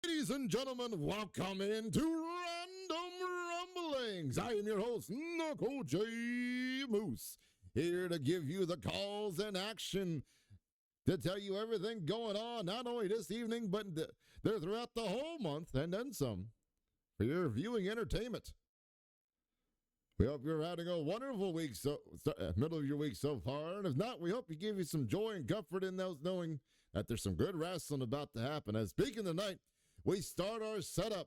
Ladies and gentlemen, welcome into Random Rumblings. I am your host, Knuckle J. Moose, here to give you the calls and action to tell you everything going on, not only this evening, but throughout the whole month and then some, for your viewing entertainment. We hope you're having a wonderful week, middle of your week so far, and if not, we hope we give you some joy and comfort in those knowing that there's some good wrestling about to happen. As speaking tonight, we start our setup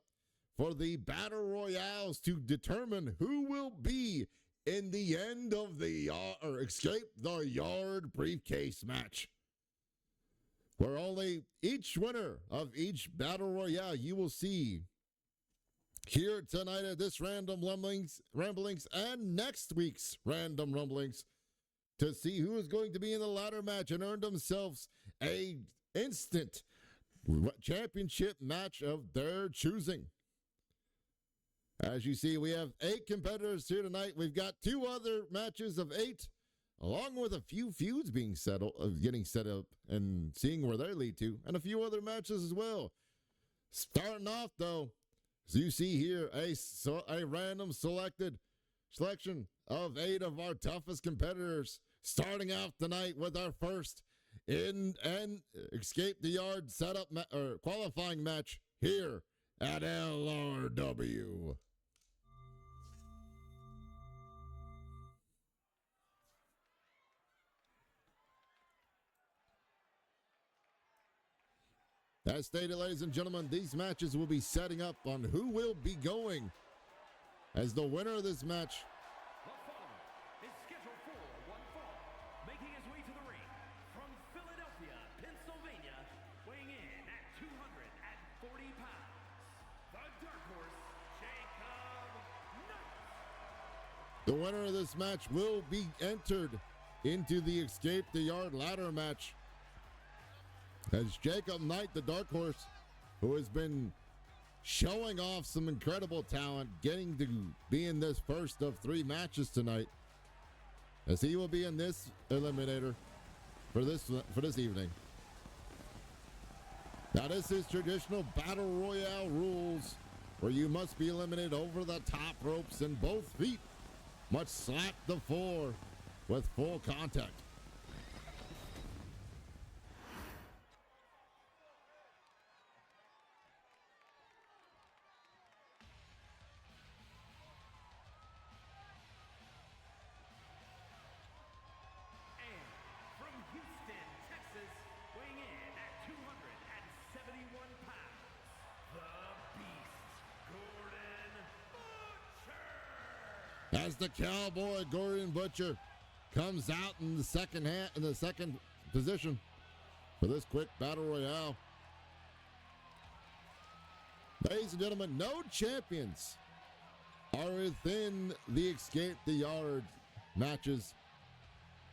for the Battle Royales to determine who will be in the end of the Escape the Yard briefcase match. Where only each winner of each Battle Royale you will see here tonight at this Random Rumblings and next week's Random Rumblings to see who is going to be in the ladder match and earn themselves a instant championship match of their choosing. As you see, we have 8 competitors here tonight. We've got 2 other matches of 8, along with a few feuds being getting set up and seeing where they lead to, and a few other matches as well. Starting off, though, as you see here, a random selection of 8 of our toughest competitors, starting off tonight with our first Escape the Yard setup qualifying match here at LRW. As stated, ladies and gentlemen, these matches will be setting up on who will be going as the winner of this match. The following is scheduled for one fall, making his way to the ring from Philadelphia, Pennsylvania, weighing in at 240 pounds, the Dark Horse, Jacob Knight. The winner of this match will be entered into the Escape the Yard ladder match, as Jacob Knight, the Dark Horse, who has been showing off some incredible talent, getting to be in this first of 3 matches tonight, as he will be in this eliminator for this evening. Now, this is traditional Battle Royale rules, where you must be eliminated over the top ropes and both feet must slap the floor with full contact. As the Cowboy Gordon Butcher comes out in the second position for this quick Battle Royale. Ladies and gentlemen, no champions are within the Escape the Yard matches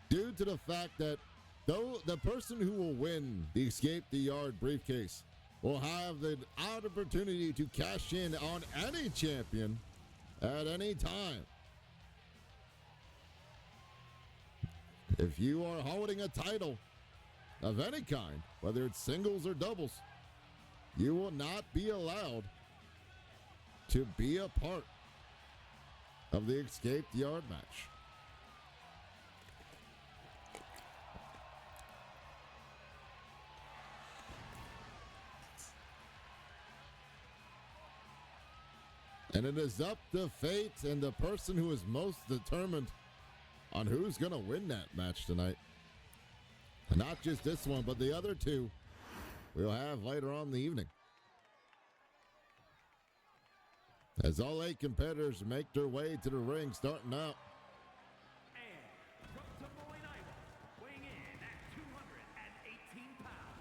due to the fact that though the person who will win the Escape the Yard briefcase will have the opportunity to cash in on any champion at any time. If you are holding a title of any kind, whether it's singles or doubles, you will not be allowed to be a part of the Escape the Yard match. And it is up to fate and the person who is most determined on who's going to win that match tonight. And not just this one, but the other 2 we'll have later on in the evening. As all 8 competitors make their way to the ring, starting out. And from Des Moines, Iowa, weighing in at 218 pounds,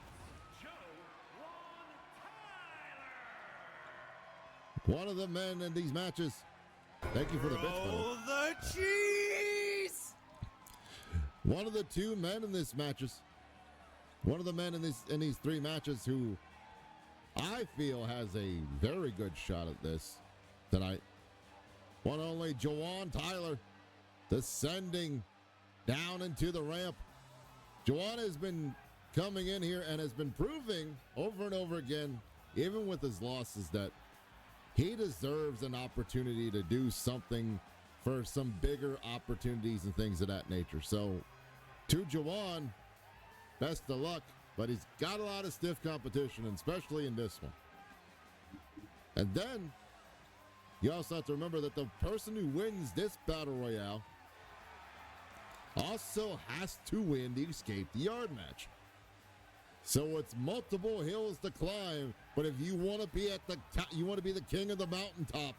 Joe Tyler. One of the men in these matches. Thank you for the bits, buddy. Roll the cheese! One of the 2 men in these matches. One of the men in these 3 matches who I feel has a very good shot at this tonight. One only Jawan Tyler descending down into the ramp. Jawan has been coming in here and has been proving over and over again even with his losses, that he deserves an opportunity to do something for some bigger opportunities and things of that nature. So, to Juwan, best of luck, but he's got a lot of stiff competition, and especially in this one. And then, you also have to remember that the person who wins this Battle Royale also has to win the Escape the Yard match. So it's multiple hills to climb, but if you want to be at the top, you want to be the king of the mountaintop,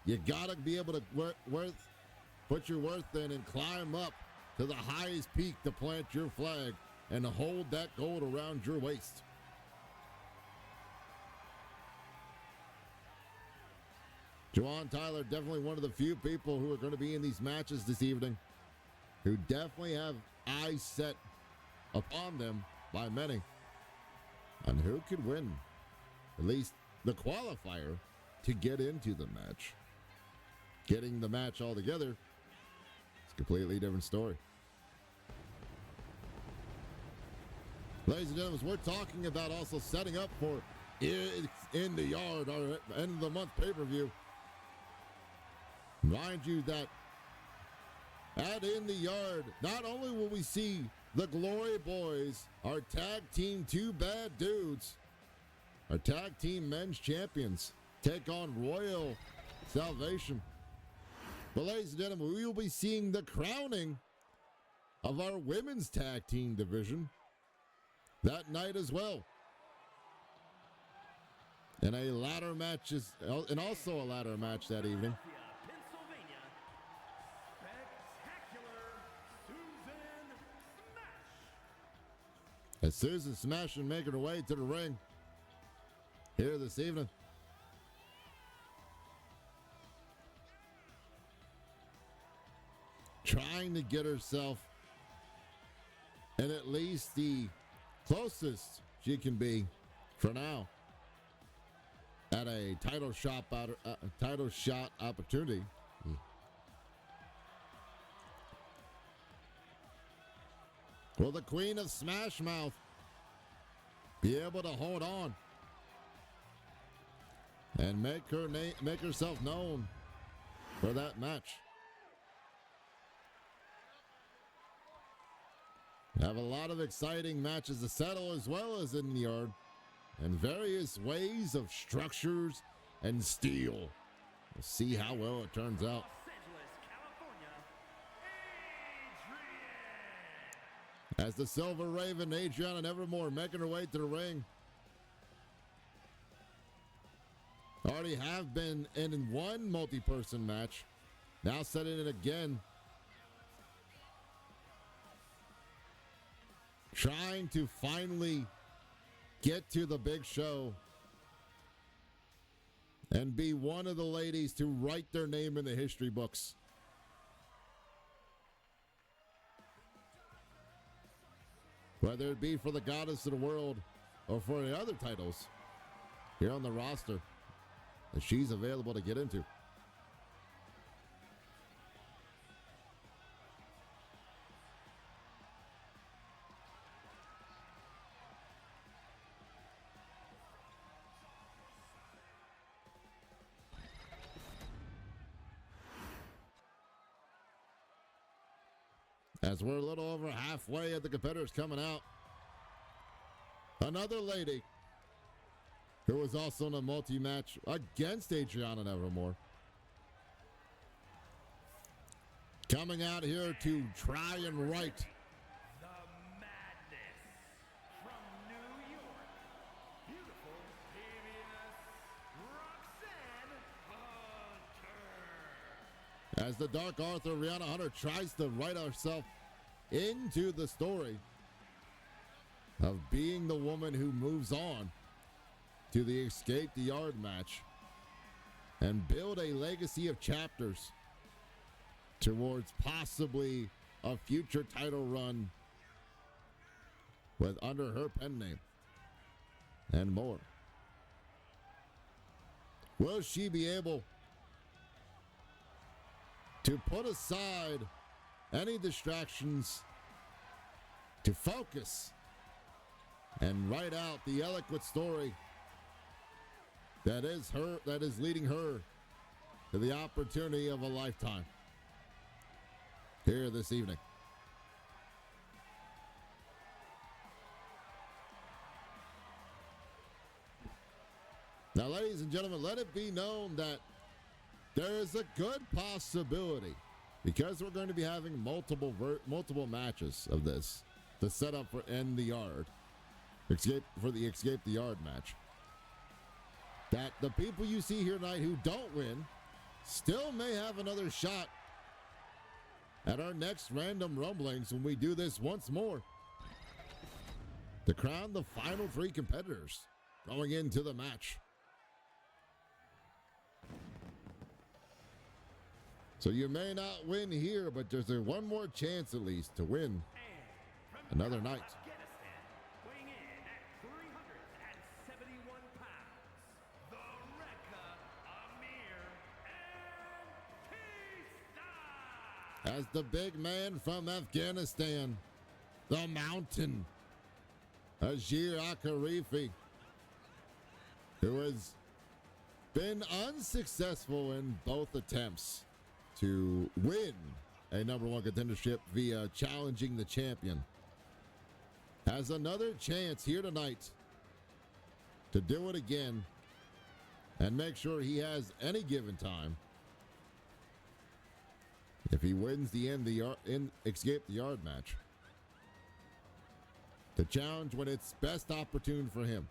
you got to be able to put your worth in and climb up to the highest peak to plant your flag and hold that gold around your waist. Juwan Tyler, definitely one of the few people who are going to be in these matches this evening, who definitely have eyes set upon them by many on who could win at least the qualifier to get into the match. Getting the match all together, it's a completely different story. Ladies and gentlemen, we're talking about also setting up for In the Yard, our end of the month pay-per-view. Mind you that at In the Yard, not only will we see the Glory Boys, our tag team Two Bad Dudes, our tag team men's champions, take on Royal Salvation. But ladies and gentlemen, we will be seeing the crowning of our women's tag team division that night as well. And a ladder match and also a ladder match that evening. As Susan Smashing making her way to the ring here this evening. Trying to get herself and at least the closest she can be for now at a title shot opportunity. Will the Queen of Smash Mouth be able to hold on and make herself known for that match? Have a lot of exciting matches to settle as well as In the Yard, and various ways of structures and steel. We'll see how well it turns out. As the Silver Raven, Adriana Nevermore, making her way to the ring. Already have been in one multi-person match. Now setting it again. Trying to finally get to the big show and be one of the ladies to write their name in the history books. Whether it be for the Goddess of the World or for the other titles here on the roster that she's available to get into. As we're a little over halfway at the competitors coming out, another lady who was also in a multi-match against Adriana Nevermore, coming out here to try and right The Madness from New York, beautiful PBS Roxanne Hunter. as the Dark Arthur Rihanna Hunter tries to write herself into the story of being the woman who moves on to the Escape the Yard match and build a legacy of chapters towards possibly a future title run with under her pen name and more. Will she be able to put aside any distractions to focus and write out the eloquent story that is leading her to the opportunity of a lifetime here this evening. Now, ladies and gentlemen, let it be known that there is a good possibility, because we're going to be having multiple matches of this, the setup for End the Yard, for the Escape the Yard match, that the people you see here tonight who don't win still may have another shot at our next Random Rumblings when we do this once more to crown the final 3 competitors going into the match. So you may not win here, but there's one more chance at least to win another night. Weighing in at 371 pounds, the Rekka Amir and Kista. As the big man from Afghanistan, the Mountain, Ajir Akarifi, who has been unsuccessful in both attempts to win a #1 contendership via challenging the champion, has another chance here tonight to do it again and make sure he has any given time, if he wins the Escape the Yard match, to challenge when it's best opportune for him.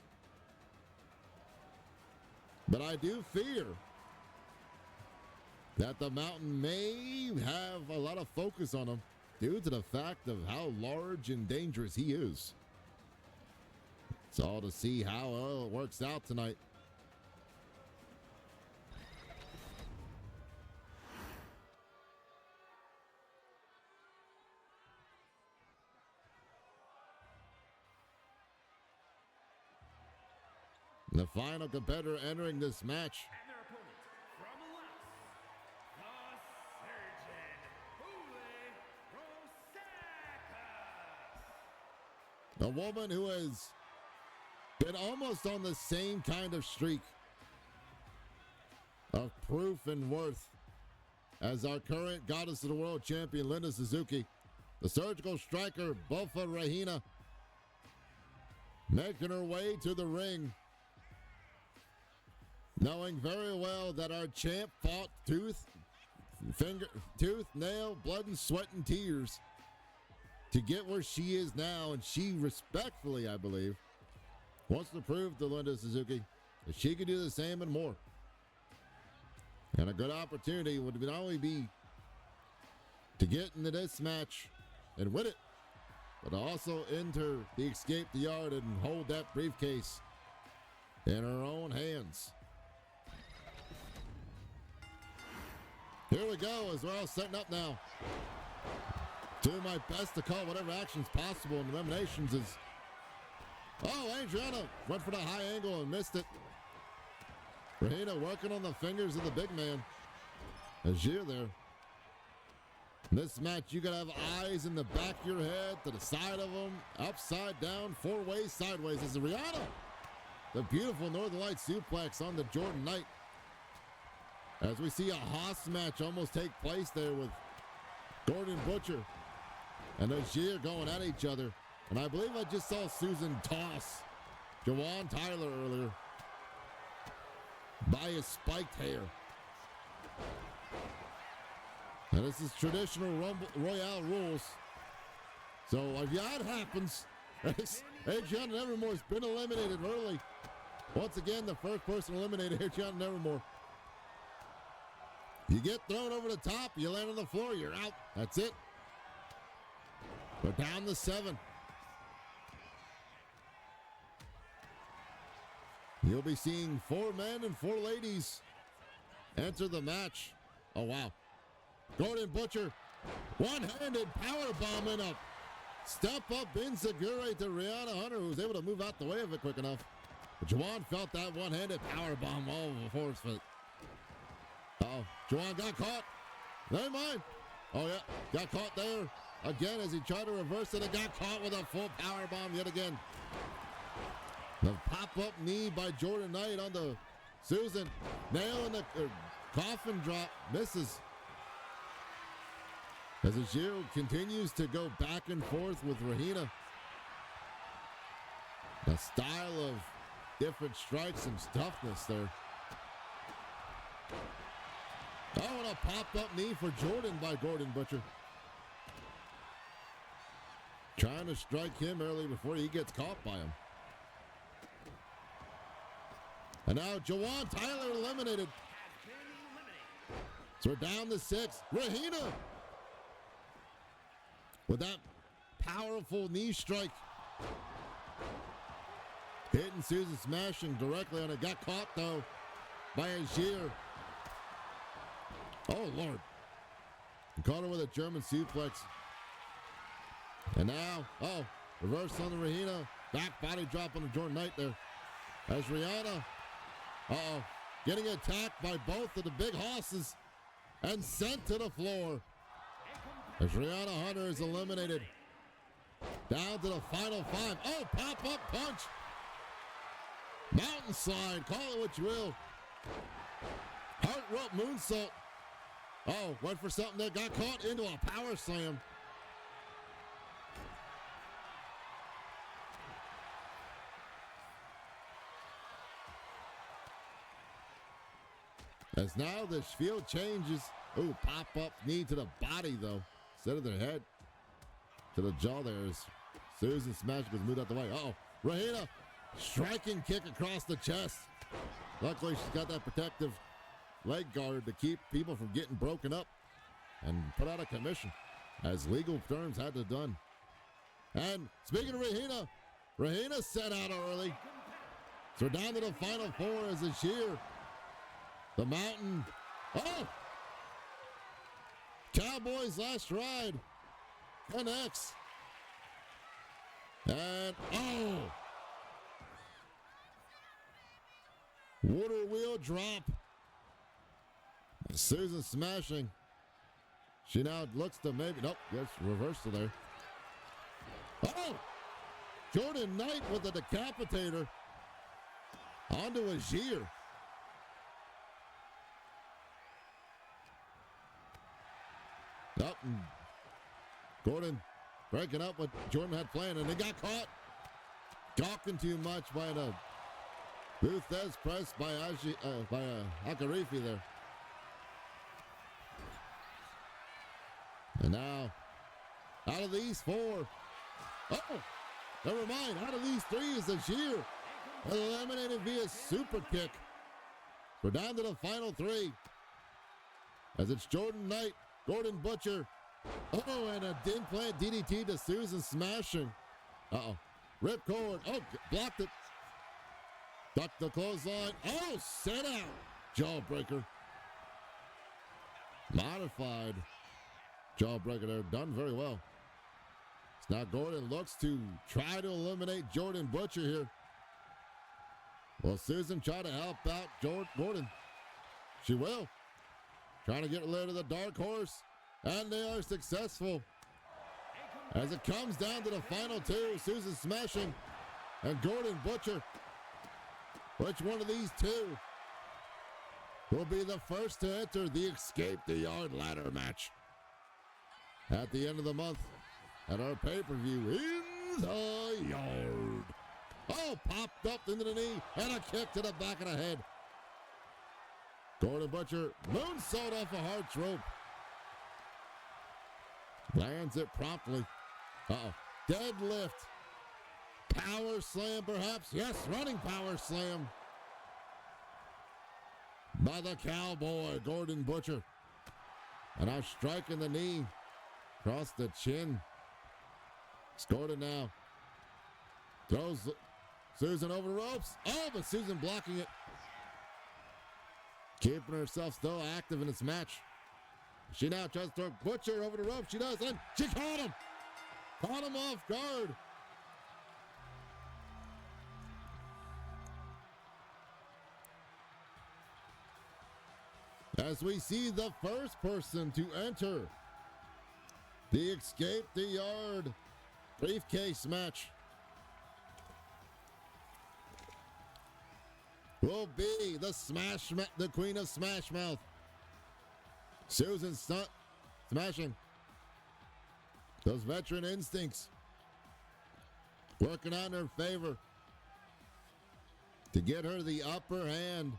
But I do fear that the Mountain may have a lot of focus on him due to the fact of how large and dangerous he is. It's all to see how it works out tonight. The final competitor entering this match, And their opponent from Laos, the Surgeon, Ule Rosaka. a woman who has been almost on the same kind of streak of proof and worth as our current Goddess of the World champion, Linda Suzuki, the surgical striker, Bofa Rahina, making her way to the ring, knowing very well that our champ fought tooth, nail, blood, and sweat and tears to get where she is now, and she respectfully, I believe, wants to prove to Linda Suzuki that she can do the same and more. And a good opportunity would not only be to get into this match and win it, but also enter the Escape the Yard and hold that briefcase in her own hands. Here we go, as we're all setting up now. Doing my best to call whatever action's possible in eliminations is... Oh, Adriana went for the high angle and missed it. Rahina working on the fingers of the big man. Ajir there. In this match, you gotta have eyes in the back of your head, to the side of them, upside down, 4 ways, sideways. This is Rihanna. The beautiful Northern Light suplex on the Jordan Knight. As we see a Haas match almost take place there with Gordon Butcher and Ajir going at each other. And I believe I just saw Susan toss Jawan Tyler earlier by his spiked hair. And this is traditional Royale rules. So if that happens, Adriana Nevermore has been eliminated early. Once again, the first person eliminated, Adriana Nevermore. You get thrown over the top, you land on the floor, you're out. That's it. We're down to 7. You'll be seeing 4 men and 4 ladies enter the match. Oh, wow. Gordon Butcher, one-handed powerbomb in a step-up Insegure to Rihanna Hunter, who was able to move out the way of it quick enough. But Jawan felt that one-handed powerbomb all over his foot. Uh-oh, Jawan got caught. Never mind. Oh, yeah, got caught there again as he tried to reverse it and got caught with a full powerbomb yet again. The pop-up knee by Jordan Knight on the Susan nailing the coffin drop, misses. As Ajiro continues to go back and forth with Rahina. A style of different strikes and toughness there. Oh, and a pop-up knee for Jordan by Gordon Butcher. Trying to strike him early before he gets caught by him. And now Jawan Tyler eliminated. So we're down to 6. Rahina with that powerful knee strike. Hitting Susan, smashing directly on it. Got caught though by Ajir. Oh Lord. Caught her with a German suplex. And now, reverse on the Rahina. Back body drop on the Jordan Knight there. As Rihanna, getting attacked by both of the big hosses and sent to the floor. As Rihanna Hunter is eliminated. Down to the final 5. Oh, pop-up punch. Mountain slide, call it what you will. Heart rope moonsault. Oh, went for something that got caught into a power slam. As now the field changes. Ooh, pop-up knee to the body, though. Instead of their head. To the jaw there as Susan Smash was moved out the way. Uh-oh. Rahina, striking kick across the chest. Luckily, she's got that protective leg guard to keep people from getting broken up and put out of commission, as legal terms had to done. And speaking of Rahina, Rahina set out early. So down to the final 4 as it's here. The Mountain. Oh! Cowboys last ride. Connects. And water wheel drop. Susan smashing. She now looks to maybe, nope, yes, reversal there. Oh! Jordan Knight with the decapitator. Onto Ajir. Up and Gordon breaking up what Jordan had planned, and they got caught. Gawking too much by the Buthez press by Akarifi there. And now, out of these 4, never mind, out of these 3 is Ajir. Eliminated via super kick. We're down to the final 3. As it's Jordan Knight, Gordon Butcher. Oh, and a implant DDT to Susan smashing. Rip cord. Oh, blocked it. Ducked the clothesline. Oh, set out. Jawbreaker. Modified jawbreaker there. Done very well. So now Gordon looks to try to eliminate Jordan Butcher here. Well, Susan try to help out Gordon. She will. Trying to get rid of the dark horse. And they are successful. As it comes down to the final 2, Susan smashing and Gordon Butcher. Which one of these 2 will be the first to enter the Escape the Yard ladder match at the end of the month at our pay-per-view in the yard? Oh, popped up into the knee and a kick to the back of the head. Gordon Butcher moonsault off a Hart's rope. Lands it promptly. Deadlift. Power slam perhaps. Yes, running power slam. By the Cowboy, Gordon Butcher. And now striking the knee across the chin. It's Gordon now. Throws Susan over the ropes. Oh, but Susan blocking it. Keeping herself still active in this match. She now tries to throw Butcher over the rope. She does, and she caught him. Caught him off guard. As we see the first person to enter the Escape the Yard briefcase match will be the queen of Smash Mouth. Susan smashing. Those veteran instincts working out in her favor to get her the upper hand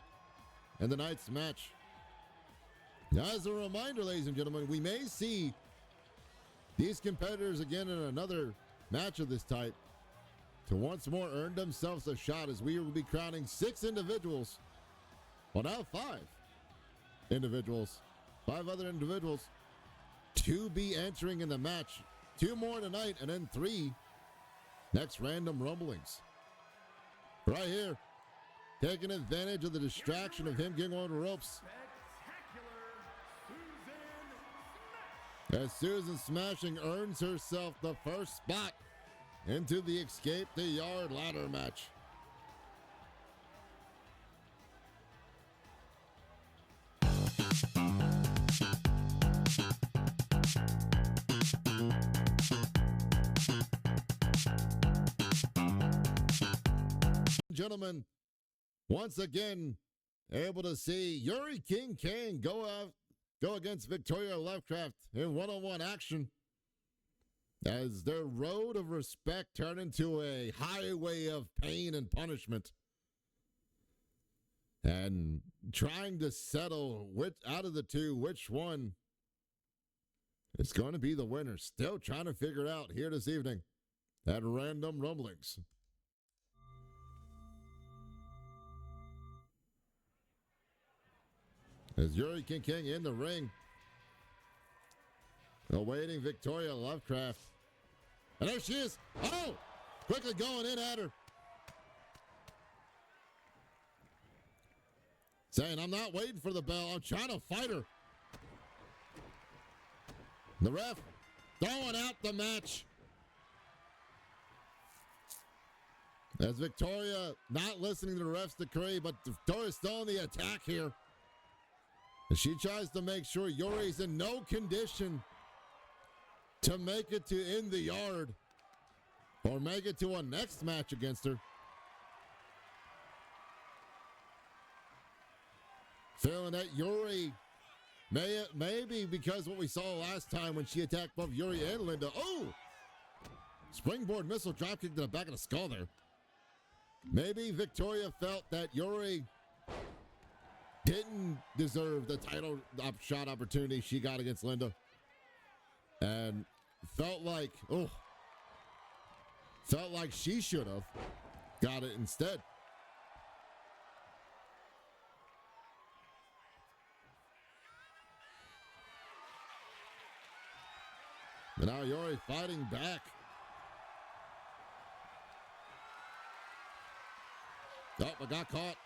in the night's match. Now, as a reminder, ladies and gentlemen, we may see these competitors again in another match of this type to once more earn themselves a shot, as we will be crowning 6 individuals. Well, now 5 individuals. 5 other individuals to be entering in the match. 2 more tonight, and then 3 next Random Rumblings. Right here, taking advantage of the distraction of him getting on the ropes. As Susan Smashing earns herself the first spot into the Escape the Yard ladder match. Gentlemen, once again, able to see Yuri King Kane go against Victoria Lovecraft in one-on-one action as their road of respect turned into a highway of pain and punishment, and trying to settle out of the two which one is going to be the winner. Still trying to figure it out here this evening at Random Rumblings. As Yuri King King in the ring, awaiting Victoria Lovecraft. And there she is. Oh! Quickly going in at her. Saying, I'm not waiting for the bell. I'm trying to fight her. The ref throwing out the match. As Victoria not listening to the ref's decree, but Victoria's still on the attack here. And she tries to make sure Yuri's in no condition to make it to in the yard or make it to a next match against her. Feeling that Yuri maybe because what we saw last time when she attacked both Yuri and Linda. Oh! Springboard missile dropkick to the back of the skull there. Maybe Victoria felt that Yuri didn't deserve the title shot opportunity she got against Linda. And felt like she should have got it instead. And now Yuri fighting back. Oh, I got caught.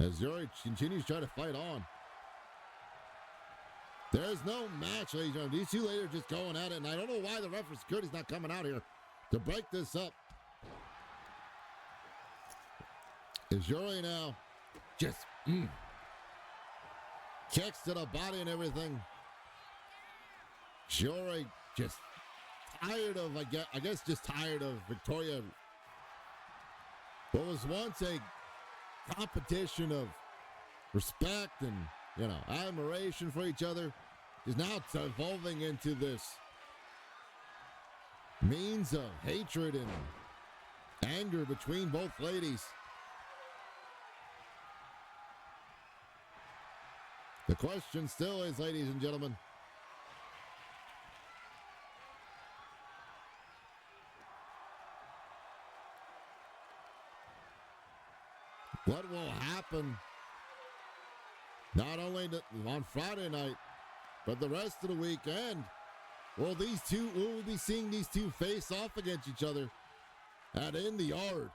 As Yuri continues trying to fight on. There's no match, ladies and gentlemen. These two ladies are just going at it, and I don't know why the ref for security's not coming out here to break this up. As Yuri now just kicks to the body and everything. Yuri just tired of, I guess just tired of Victoria. What was once a competition of respect and, admiration for each other is now evolving into this means of hatred and anger between both ladies. The question still is, ladies and gentlemen, what will happen not only on Friday night, but the rest of the weekend? Will we be seeing these two face off against each other at In the Yard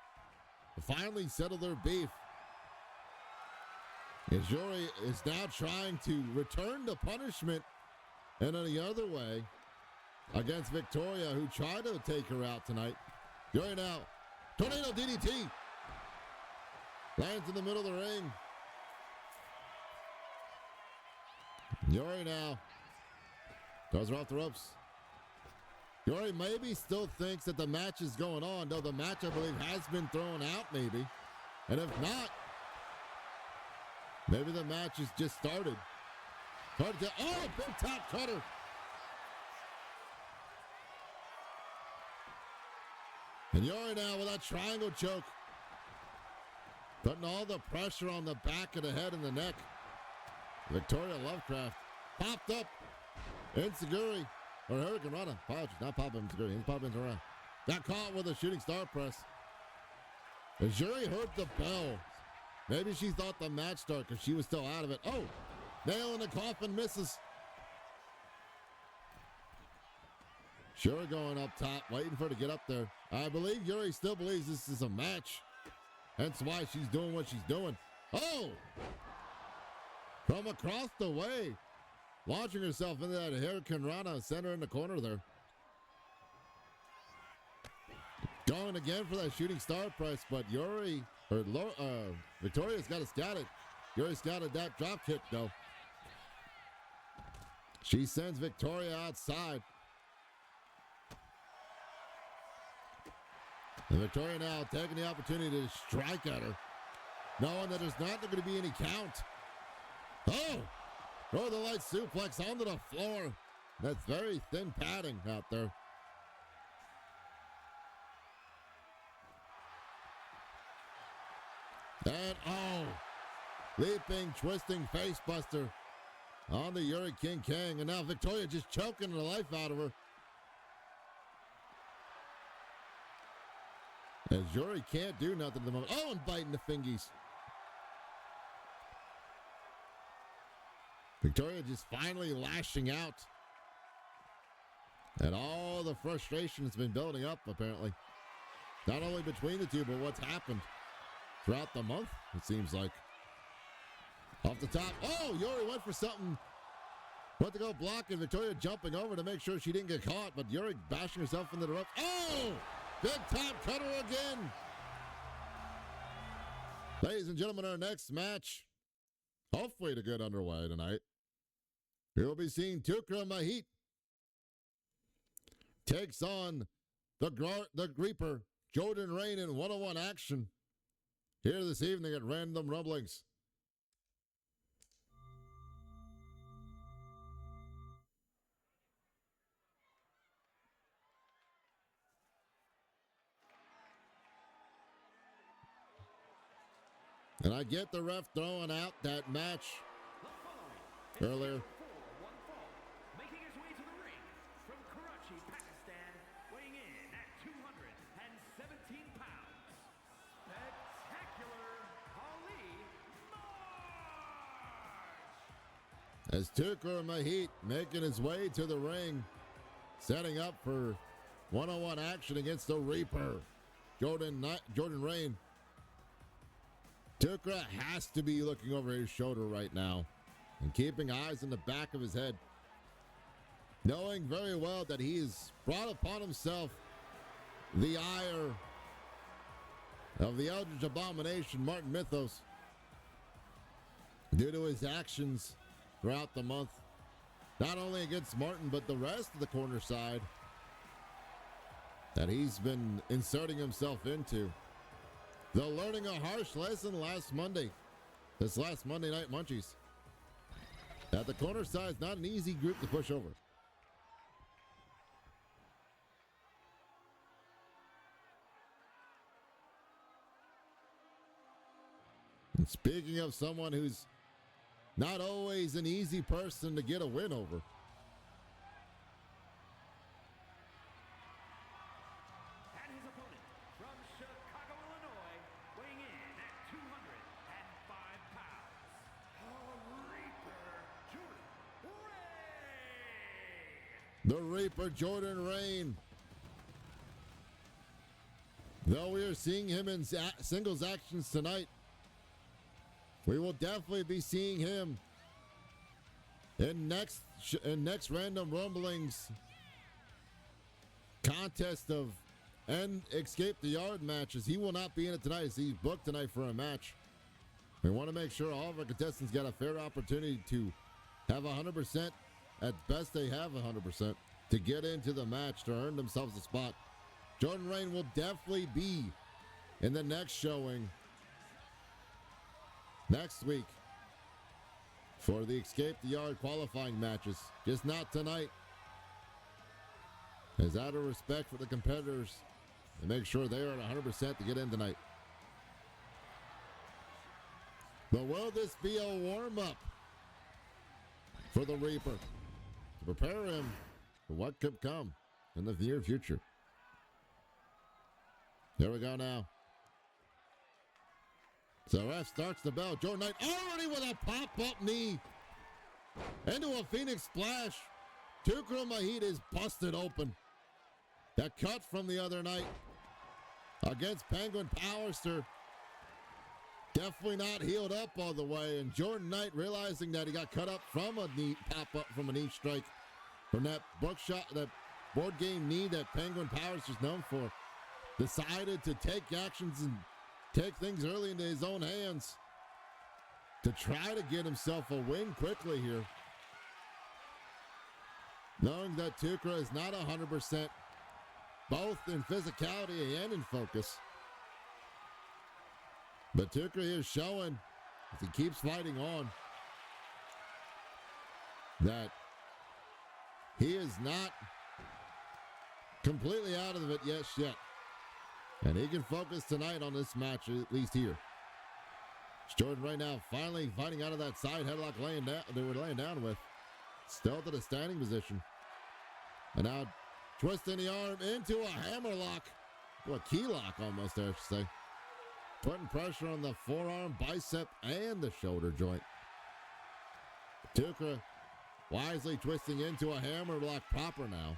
to finally settle their beef? As Yuri is now trying to return the punishment in any other way against Victoria, who tried to take her out tonight. Yuri now, tornado DDT. Lands in the middle of the ring. Yuri now Throws her off the ropes. Yuri maybe still thinks that the match is going on, though the match, I believe, has been thrown out maybe. And if not, maybe the match has just started. Oh, big top cutter. And Yuri now with that triangle choke. Putting all the pressure on the back of the head and the neck. Victoria Lovecraft popped up. Enziguri, or Hurricane Rana. Apologies, not Papa Enziguri. He's Papa Enziguri. Got caught with a shooting star press. As Yuri heard the bell, maybe she thought the match started because she was still out of it. Oh, nail in the coffin, misses. Yuri going up top, waiting for her to get up there. I believe Yuri still believes this is a match. That's why she's doing what she's doing. Oh! From across the way. Launching herself into that Hurricane Rana, center in the corner there. Going again for that shooting star press, but Victoria's got to scout it. Yuri scouted that drop kick, though. She sends Victoria outside. And Victoria now taking the opportunity to strike at her, knowing that there's not going to be any count. Oh! Throw the light suplex onto the floor. That's very thin padding out there. And leaping, twisting face buster on the Yuri King Kang. And now Victoria just choking the life out of her. As Yuri can't do nothing at the moment. Oh, and biting the fingies. Victoria just finally lashing out. And all the frustration has been building up, apparently. Not only between the two, but what's happened throughout the month, it seems like. Off the top. Oh, Yuri went for something. Went to go block, and Victoria jumping over to make sure she didn't get caught. But Yuri bashing herself into the ropes. Oh! Big top cutter again. Ladies and gentlemen, our next match, hopefully to get underway tonight. We'll be seeing Tukra Mahit takes on the Reaper, Jordan Rain in one-on-one action here this evening at Random Rumblings. And I get the ref throwing out that match earlier. Making his way to the ring from Karachi, Pakistan, weighing in at 217 pounds, Spectacular Ali March! As Tukra Mahit making his way to the ring, setting up for one-on-one action against the Reaper, Jordan Rain. Tukra has to be looking over his shoulder right now and keeping eyes in the back of his head, knowing very well that he's brought upon himself the ire of the Eldritch Abomination, Martin Mythos, due to his actions throughout the month, not only against Martin, but the rest of the corner side that he's been inserting himself into. Though learning a harsh lesson this last Monday Night Munchies, that the corner side is not an easy group to push over. And speaking of someone who's not always an easy person to get a win over, the Reaper, Jordan Rain. Though we are seeing him in singles actions tonight, we will definitely be seeing him in next Random Rumblings contest of and Escape the Yard matches. He will not be in it tonight, as he's booked tonight for a match. We want to make sure all of our contestants got a fair opportunity to have 100% at best they have 100% to get into the match to earn themselves a spot. Jordan Rain will definitely be in the next showing next week for the Escape the Yard qualifying matches. Just not tonight. As out of respect for the competitors, to make sure they're at 100% to get in tonight. But will this be a warm-up for the Reaper to prepare him for what could come in the near future? Here we go now. So ref starts the bell. Jordan Knight already with a pop-up knee into a Phoenix splash. Tukra Mahit is busted open. That cut from the other night against Penguin Powerster definitely not healed up all the way. And Jordan Knight, realizing that he got cut up from a knee pop-up from a knee strike from that bookshot, that board game knee that Penguin Powerster's known for, decided to take actions and take things early into his own hands to try to get himself a win quickly here. Knowing that Tukra is not 100%, both in physicality and in focus. But Tukra is showing, as he keeps fighting on, that he is not completely out of it yet. And he can focus tonight on this match, at least here. It's Jordan right now finally fighting out of that side headlock they were laying down with. Still to the standing position. And now twisting the arm into a hammerlock. Well, a key lock almost there, I should say. Putting pressure on the forearm, bicep, and the shoulder joint. Tukra wisely twisting into a hammerlock proper now.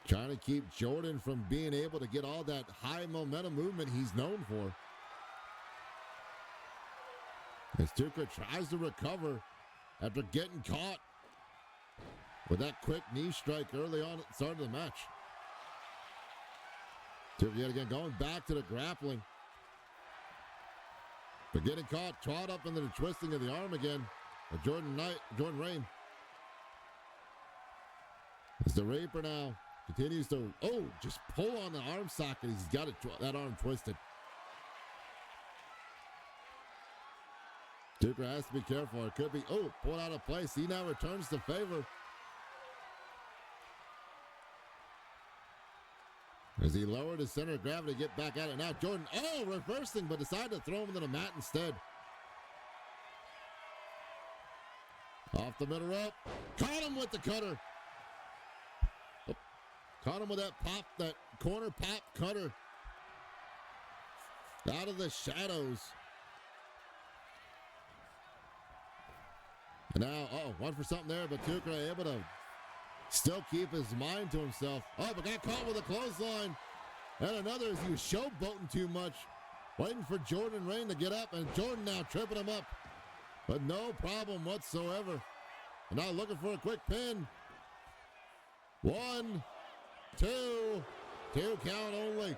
Trying to keep Jordan from being able to get all that high momentum movement he's known for. As Tukra tries to recover after getting caught with that quick knee strike early on at the start of the match. Tukra yet again going back to the grappling. But getting caught up into the twisting of the arm again of Jordan Rain. As the Reaper now continues to, just pull on the arm socket. He's got that arm twisted. Tukra has to be careful. It could be, pulled out of place. He now returns the favor. As he lowered his center of gravity to get back at it. Now Jordan, reversing, but decided to throw him to the mat instead. Off the middle rope. Caught him with the cutter. Caught him with that corner pop cutter. Out of the shadows. And now, one for something there, but Tukra able to still keep his mind to himself. But got caught with a clothesline. And another as he was showboating too much. Waiting for Jordan Rain to get up, and Jordan now tripping him up. But no problem whatsoever. And now looking for a quick pin. 1, 2 count only.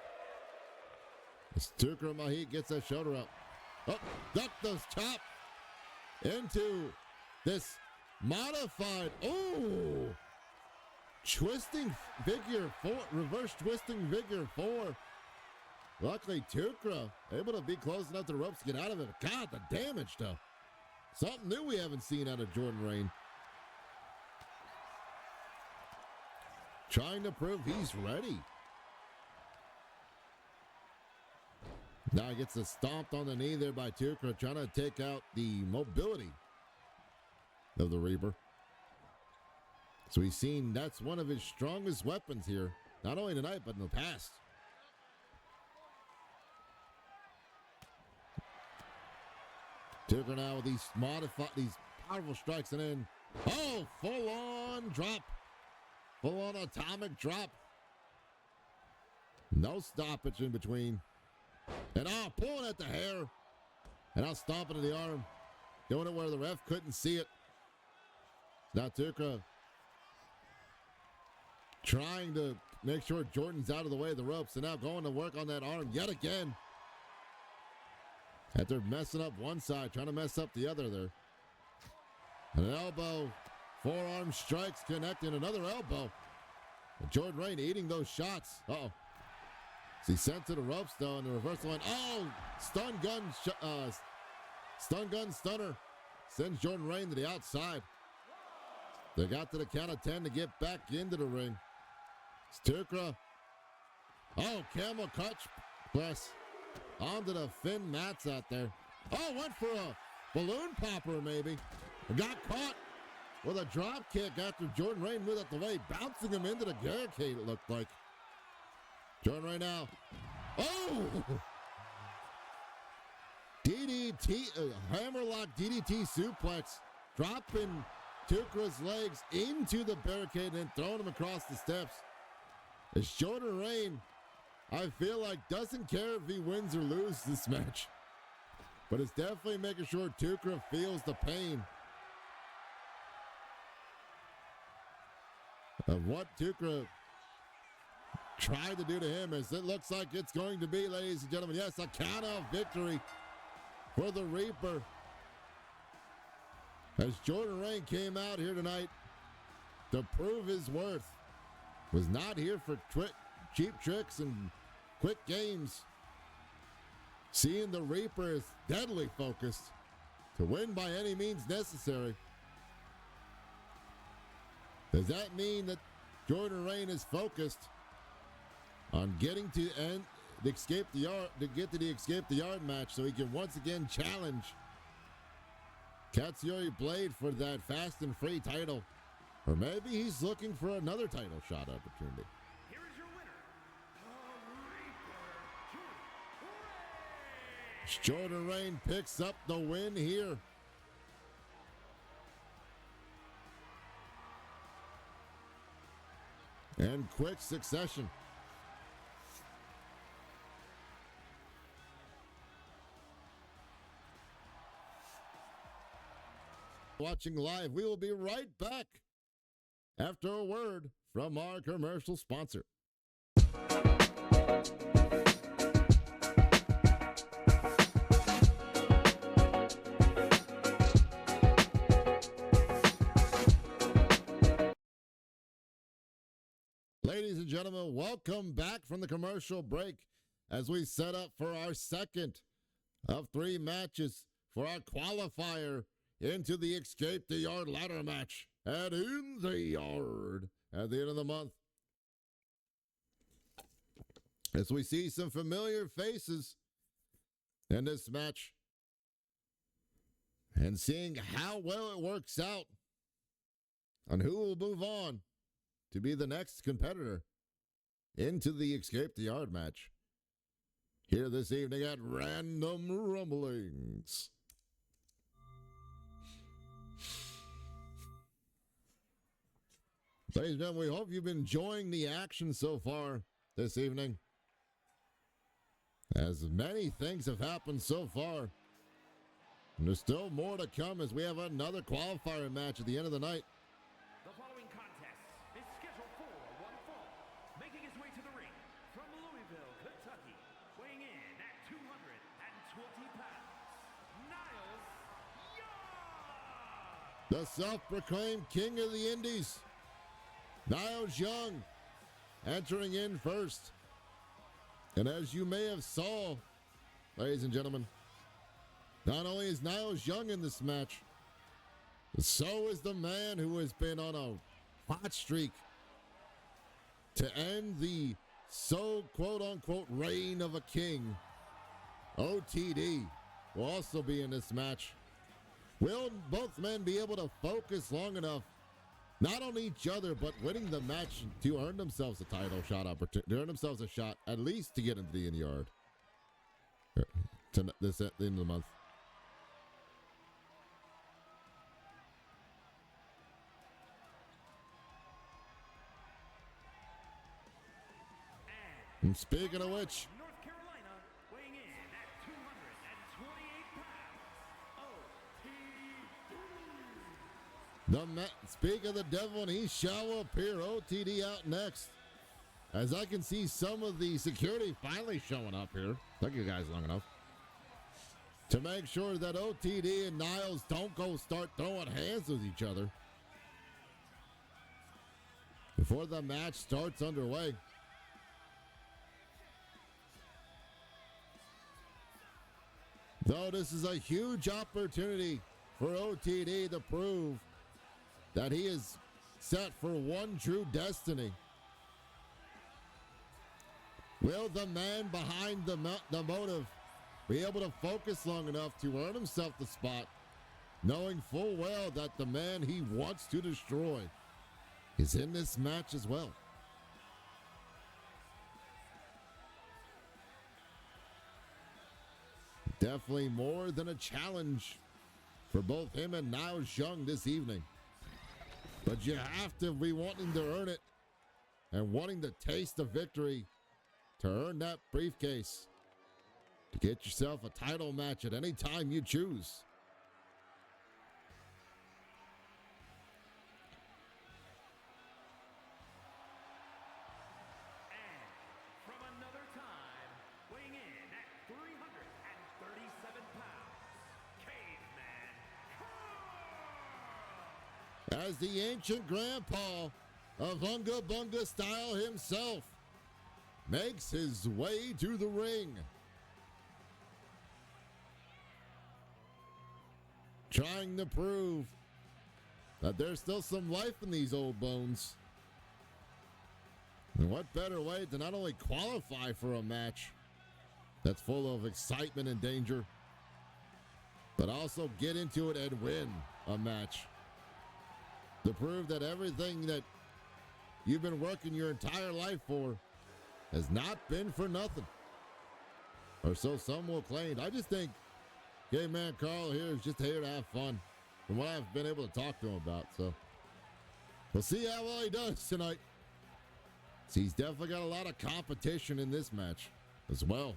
As Tukra Mahit gets that shoulder up. Duck those chop into this modified, twisting figure 4, reverse twisting figure 4. Luckily, Tukra able to be close enough to the ropes to get out of it. God, the damage, though. Something new we haven't seen out of Jordan Rain. Trying to prove he's ready. Now he gets stomped on the knee there by Tukra, trying to take out the mobility of the Reaper. So we've seen that's one of his strongest weapons here, not only tonight, but in the past. Tukra now with these powerful strikes, and then, full-on drop. Full-on atomic drop. No stoppage in between. And pulling at the hair. And now stomping to the arm. Doing it where the ref couldn't see it. Now Tukra trying to make sure Jordan's out of the way of the ropes, and now going to work on that arm yet again. After messing up one side, trying to mess up the other there. An elbow, forearm strikes connecting, another elbow. And Jordan Rain eating those shots. Uh-oh. He sent to the ropes though in the reversal line. Oh, stun gun stunner. Sends Jordan Rain to the outside. They got to the count of 10 to get back into the ring. Stukra. Oh, camel clutch press onto the Finn mats out there. Oh, went for a balloon popper maybe. Got caught with a drop kick after Jordan Rain moved out the way, bouncing him into the barricade, it looked like. Jordan Rain now. Oh! DDT, hammerlock DDT suplex, dropping Tukra's legs into the barricade and throwing him across the steps. As Jordan Rain, I feel like, doesn't care if he wins or loses this match, but is definitely making sure Tukra feels the pain of what Tukra tried to do to him, as it looks like it's going to be, ladies and gentlemen. Yes, a count-out victory for the Reaper. As Jordan Rain came out here tonight to prove his worth. Was not here for cheap tricks and quick games. Seeing the Reaper is deadly focused to win by any means necessary. Does that mean that Jordan Rain is focused on getting to get to the escape the yard match so he can once again challenge Katsuyori Blade for that fast and free title? Or maybe he's looking for another title shot opportunity. Here is your winner, the Reaper, Jordan Rain picks up the win here. In quick succession. Watching live, we will be right back after a word from our commercial sponsor. Ladies and gentlemen, welcome back from the commercial break as we set up for our second of 3 matches for our qualifier into the Escape the Yard ladder match at In the Yard at the end of the month. As we see some familiar faces in this match and seeing how well it works out on who will move on to be the next competitor into the Escape the Yard match here this evening at Random Rumblings. Ladies and gentlemen, we hope you've been enjoying the action so far this evening, as many things have happened so far. And there's still more to come as we have another qualifier match at the end of the night. The following contest is scheduled for one fall. Making his way to the ring from Louisville, Kentucky, weighing in at 220 pounds, Niles Young! The self-proclaimed king of the Indies, Niles Young, entering in first. And as you may have saw, ladies and gentlemen, not only is Niles Young in this match, but so is the man who has been on a hot streak to end the quote-unquote reign of a king. OTD will also be in this match. Will both men be able to focus long enough not on each other, but winning the match to earn themselves a title shot opportunity, to earn themselves a shot at least to get into the in-yard to this at the end of the month? And speaking of which, North Carolina, weighing in at 228 pounds, speak of the devil, and he shall appear. OTD out next. As I can see some of the security finally showing up here. Thank you guys long enough. to make sure that OTD and Niles don't go start throwing hands with each other before the match starts underway. Though this is a huge opportunity for OTD to prove that he is set for one true destiny. Will the man behind the motive be able to focus long enough to earn himself the spot, knowing full well that the man he wants to destroy is in this match as well? Definitely more than a challenge for both him and Niles Young this evening. But you have to be wanting to earn it and wanting to taste the victory to earn that briefcase, to get yourself a title match at any time you choose. And from another time, weighing in at 337 pounds, Caveman Carl. As the ancient grandpa of Hunga Bunga Style himself makes his way to the ring, trying to prove that there's still some life in these old bones. And what better way to not only qualify for a match that's full of excitement and danger, but also get into it and win a match to prove that everything that you've been working your entire life for has not been for nothing. Or so some will claim. I just think Caveman Carl here is just here to have fun, from what I've been able to talk to him about. So we'll see how well he does tonight. So he's definitely got a lot of competition in this match as well.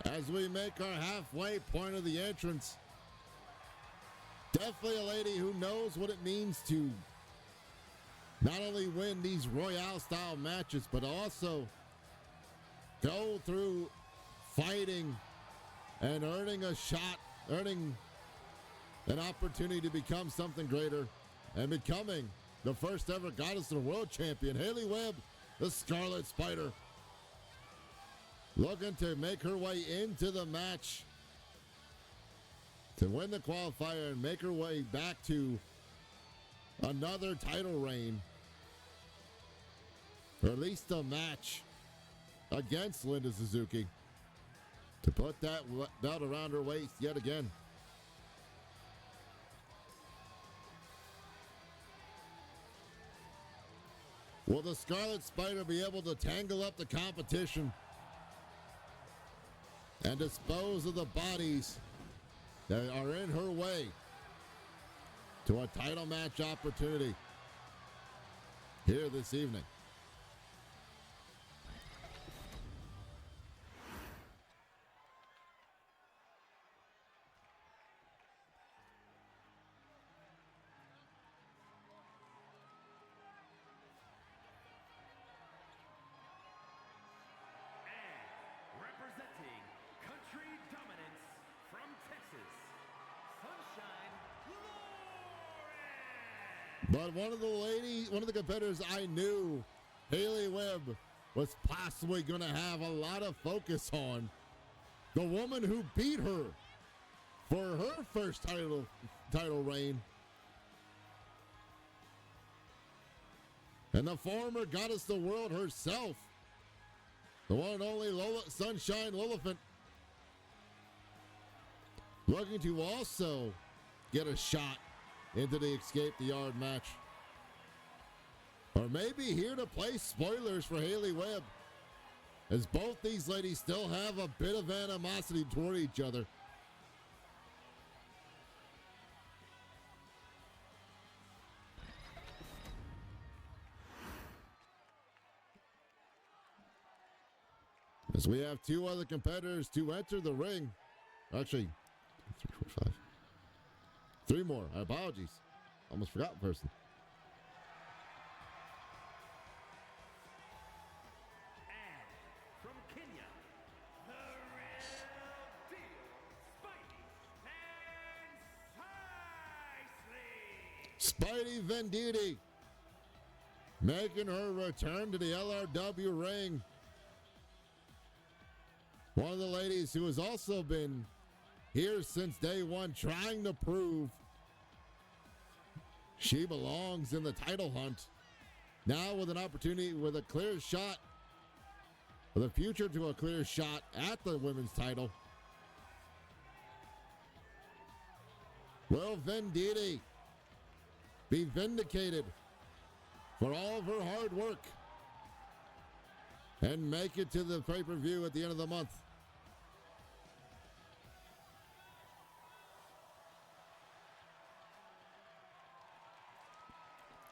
As we make our halfway point of the entrance, definitely a lady who knows what it means to not only win these Royale style matches, but also go through fighting and earning a shot, earning an opportunity to become something greater and becoming the first ever Goddess of the World champion, Haley Webb, the Scarlet Spider. Looking to make her way into the match to win the qualifier and make her way back to another title reign, or at least a match against Linda Suzuki to put that belt around her waist yet again. Will the Scarlet Spider be able to tangle up the competition and dispose of the bodies that are in her way to a title match opportunity here this evening? Representing Country Dominance from Texas, Sunshine Lauren. But one of the competitors I knew Haley Webb was possibly going to have a lot of focus on, the woman who beat her for her first title reign, and the former Goddess of the World herself, the one and only Sunshine Lillifant, looking to also get a shot into the Escape the Yard match. Or maybe here to play spoilers for Haley Webb, as both these ladies still have a bit of animosity toward each other. As we have two other competitors to enter the ring. Actually, 3, 4, 5. 3 more. Apologies. Almost forgot person. And from Kenya, the real deal, Spidey and Spidey Nicely. Venditti making her return to the LRW ring. One of the ladies who has also been here since day one, trying to prove she belongs in the title hunt. Now with an opportunity, with a clear shot, with a future to a clear shot at the women's title. Will Venditti be vindicated for all of her hard work and make it to the pay-per-view at the end of the month?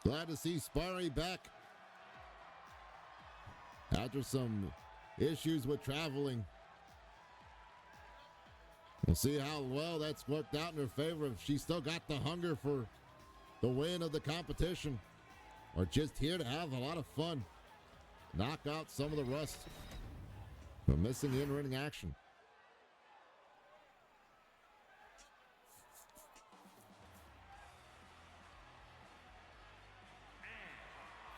Glad to see Spidey back after some issues with traveling. We'll see how well that's worked out in her favor, if she's still got the hunger for the win of the competition, or just here to have a lot of fun, knock out some of the rust from missing in-ring action.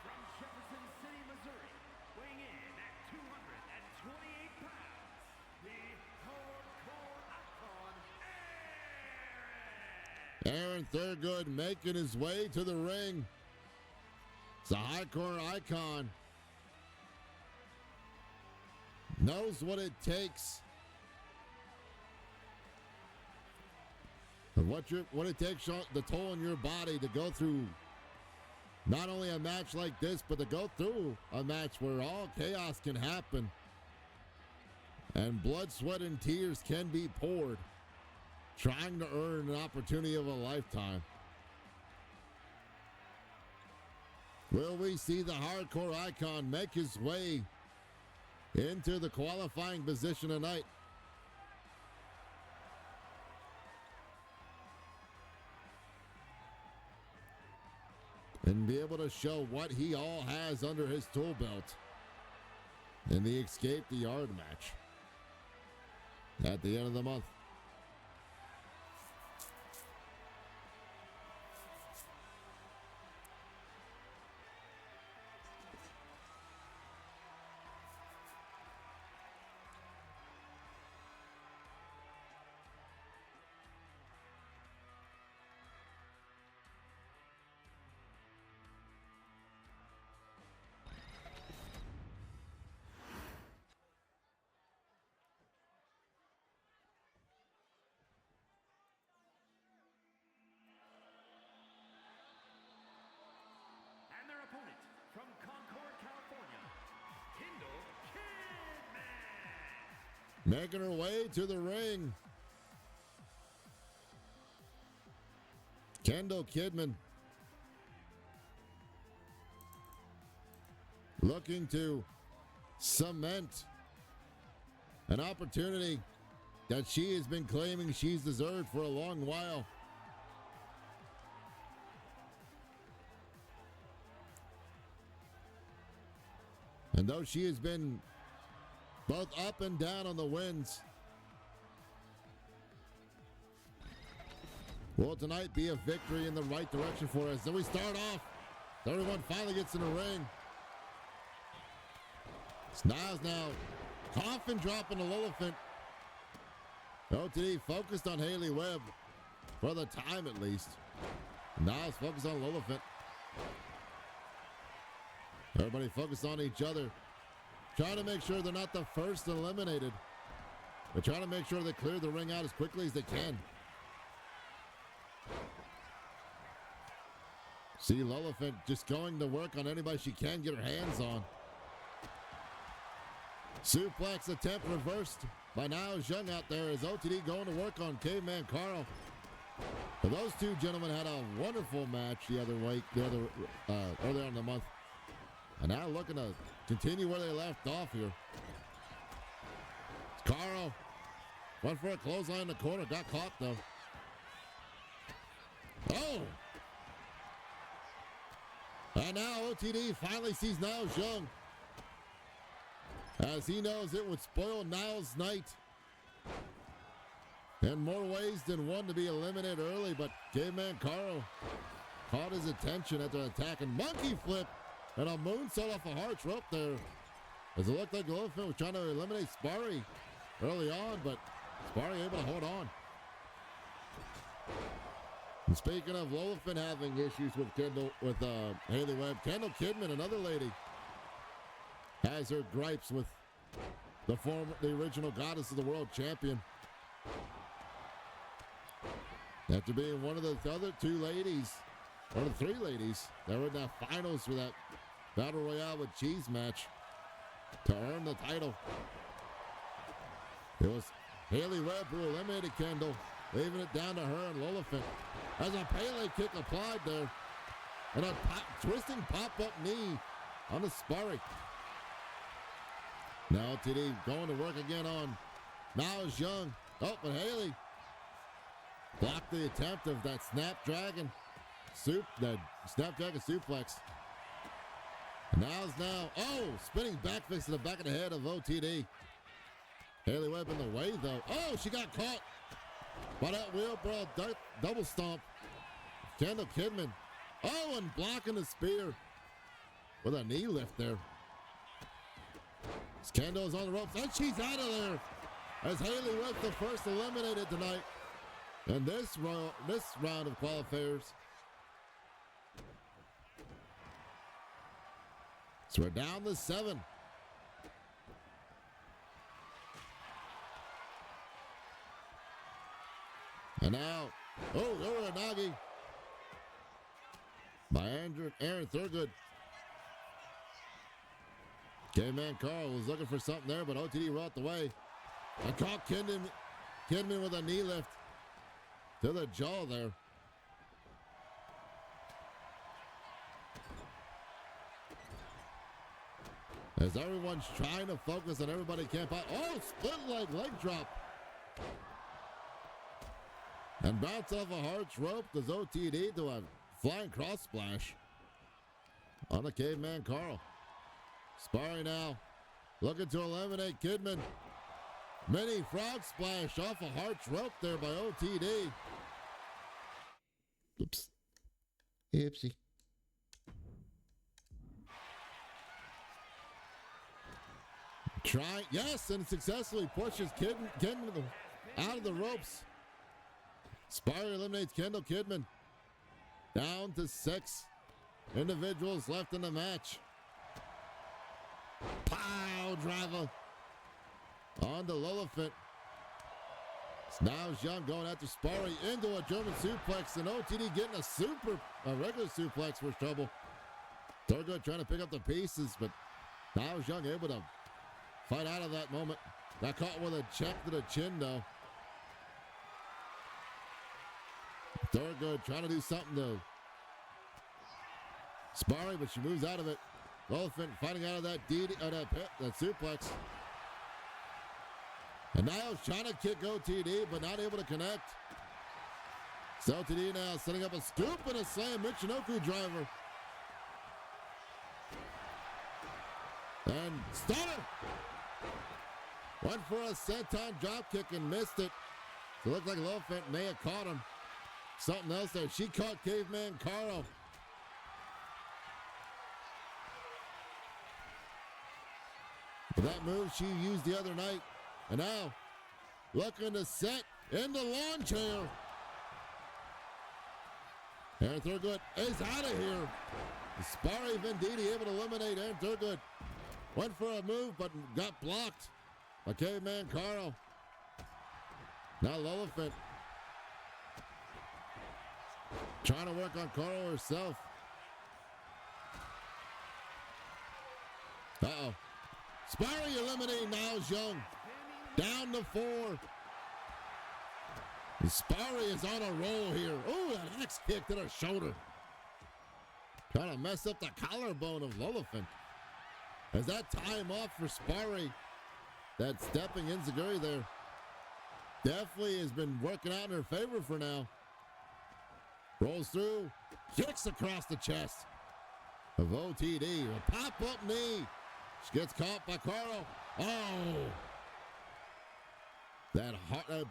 From Jefferson City, Missouri, weighing in at 228 pounds, the hardcore icon, Aaron Thurgood making his way to the ring. It's a hardcore icon. Knows what it takes. And what it takes, the toll on your body to go through not only a match like this, but to go through a match where all chaos can happen and blood, sweat, and tears can be poured, trying to earn an opportunity of a lifetime. Will we see the hardcore icon make his way into the qualifying position tonight? And be able to show what he all has under his tool belt in the Escape the Yard match at the end of the month. and their opponent from Concord, California, Kendall Kidman. Making her way to the ring, Kendall Kidman, looking to cement an opportunity that she has been claiming she's deserved for a long while. And though she has been both up and down on the wins, will tonight be a victory in the right direction for us? Then we start off. Everyone finally gets in the ring. Styles now coffin dropping the Lillifant. OTD focused on Haley Webb for the time at least. Now it's focused on Lillifant. Everybody focused on each other, trying to make sure they're not the first eliminated They're trying to make sure they clear the ring out as quickly as they can. See Lillifant just going to work on anybody she can get her hands on. Suplex attempt reversed by Niles Young out there as OTD going to work on Caveman Carl. But those two gentlemen had a wonderful match earlier in the month. And now looking to continue where they left off here. Carl went for a clothesline in the corner, got caught though. Oh! And now OTD finally sees Niles Young, as he knows it would spoil Niles' night in more ways than one to be eliminated early, but Caveman Carl caught his attention after attacking monkey flip and a moonsault off a Hart's rope there. As it looked like Lillifant was trying to eliminate Sparry early on, but Sparry able to hold on. And speaking of Lillifant having issues with Haley Webb, Kendall Kidman, another lady, has her gripes with the original Goddess of the World champion. After being one of the other two ladies, or the three ladies, that were in the finals for that Battle Royale with Cheese match to earn the title. It was Haley Webb who eliminated Kendall, leaving it down to her and Lillifant. As a Pele kick applied there, and a twisting pop-up knee on the Sparry. Now TD going to work again on Niles Young. Oh, but Haley blocked the attempt of that Snapdragon suplex. Now, spinning backfist to the back of the head of OTD. Haley Webb in the way though. Oh, she got caught by that wheelbarrow double stomp. Kendall Kidman. Oh, and blocking the spear with a knee lift there. Kendall's on the ropes, and she's out of there. As Haley Webb the first eliminated tonight in this round of qualifiers. So we're down to 7. And now, Uranagi by Aaron Thurgood. Caveman Carl was looking for something there, but OTD wrought the way. And caught Kidman with a knee lift to the jaw there. As everyone's trying to focus on everybody can't fight. Oh, split leg drop. And bounce off a Hart's rope does OTD to a flying cross splash on the Caveman Carl. Sparring now, looking to eliminate Kidman. Mini frog splash off a Hart's rope there by OTD. Oops. Oopsie. Yes, and successfully pushes Kidman out of the ropes. Sparry eliminates Kendall Kidman. Down to 6 individuals left in the match. Pow driver on the Lillifant. Now Young going after Sparry into a German suplex, and OTD getting a regular suplex for trouble. Thurgood trying to pick up the pieces, but now Young able to fight out of that moment. Got caught with a check to the chin though. Thurgood trying to do something to Sparry, but she moves out of it. Lillifant fighting out of that that suplex. And Niles trying to kick OTD, but not able to connect. So OTD now setting up a scoop and a slam Michinoku driver. And stunner. Went for a senton drop kick and missed it. So it looked like Lillifant may have caught him. Something else there. She caught Caveman Carl. But that move she used the other night. And now, looking to set in the lawn chair. Aaron Thurgood is out of here. Sparry Venditti able to eliminate Aaron Thurgood. Went for a move, but got blocked by Caveman Carl. Now Lillifant trying to work on Carl herself. Uh-oh. Sparry eliminating Niles Young. Down to 4. And Sparry is on a roll here. Oh, that X kick to the shoulder. Trying to mess up the collarbone of Lillifant. As that time off for Sparry. That stepping enziguri there definitely has been working out in her favor for now. Rolls through. Kicks across the chest of OTD. A pop-up knee. She gets caught by Carl. Oh. That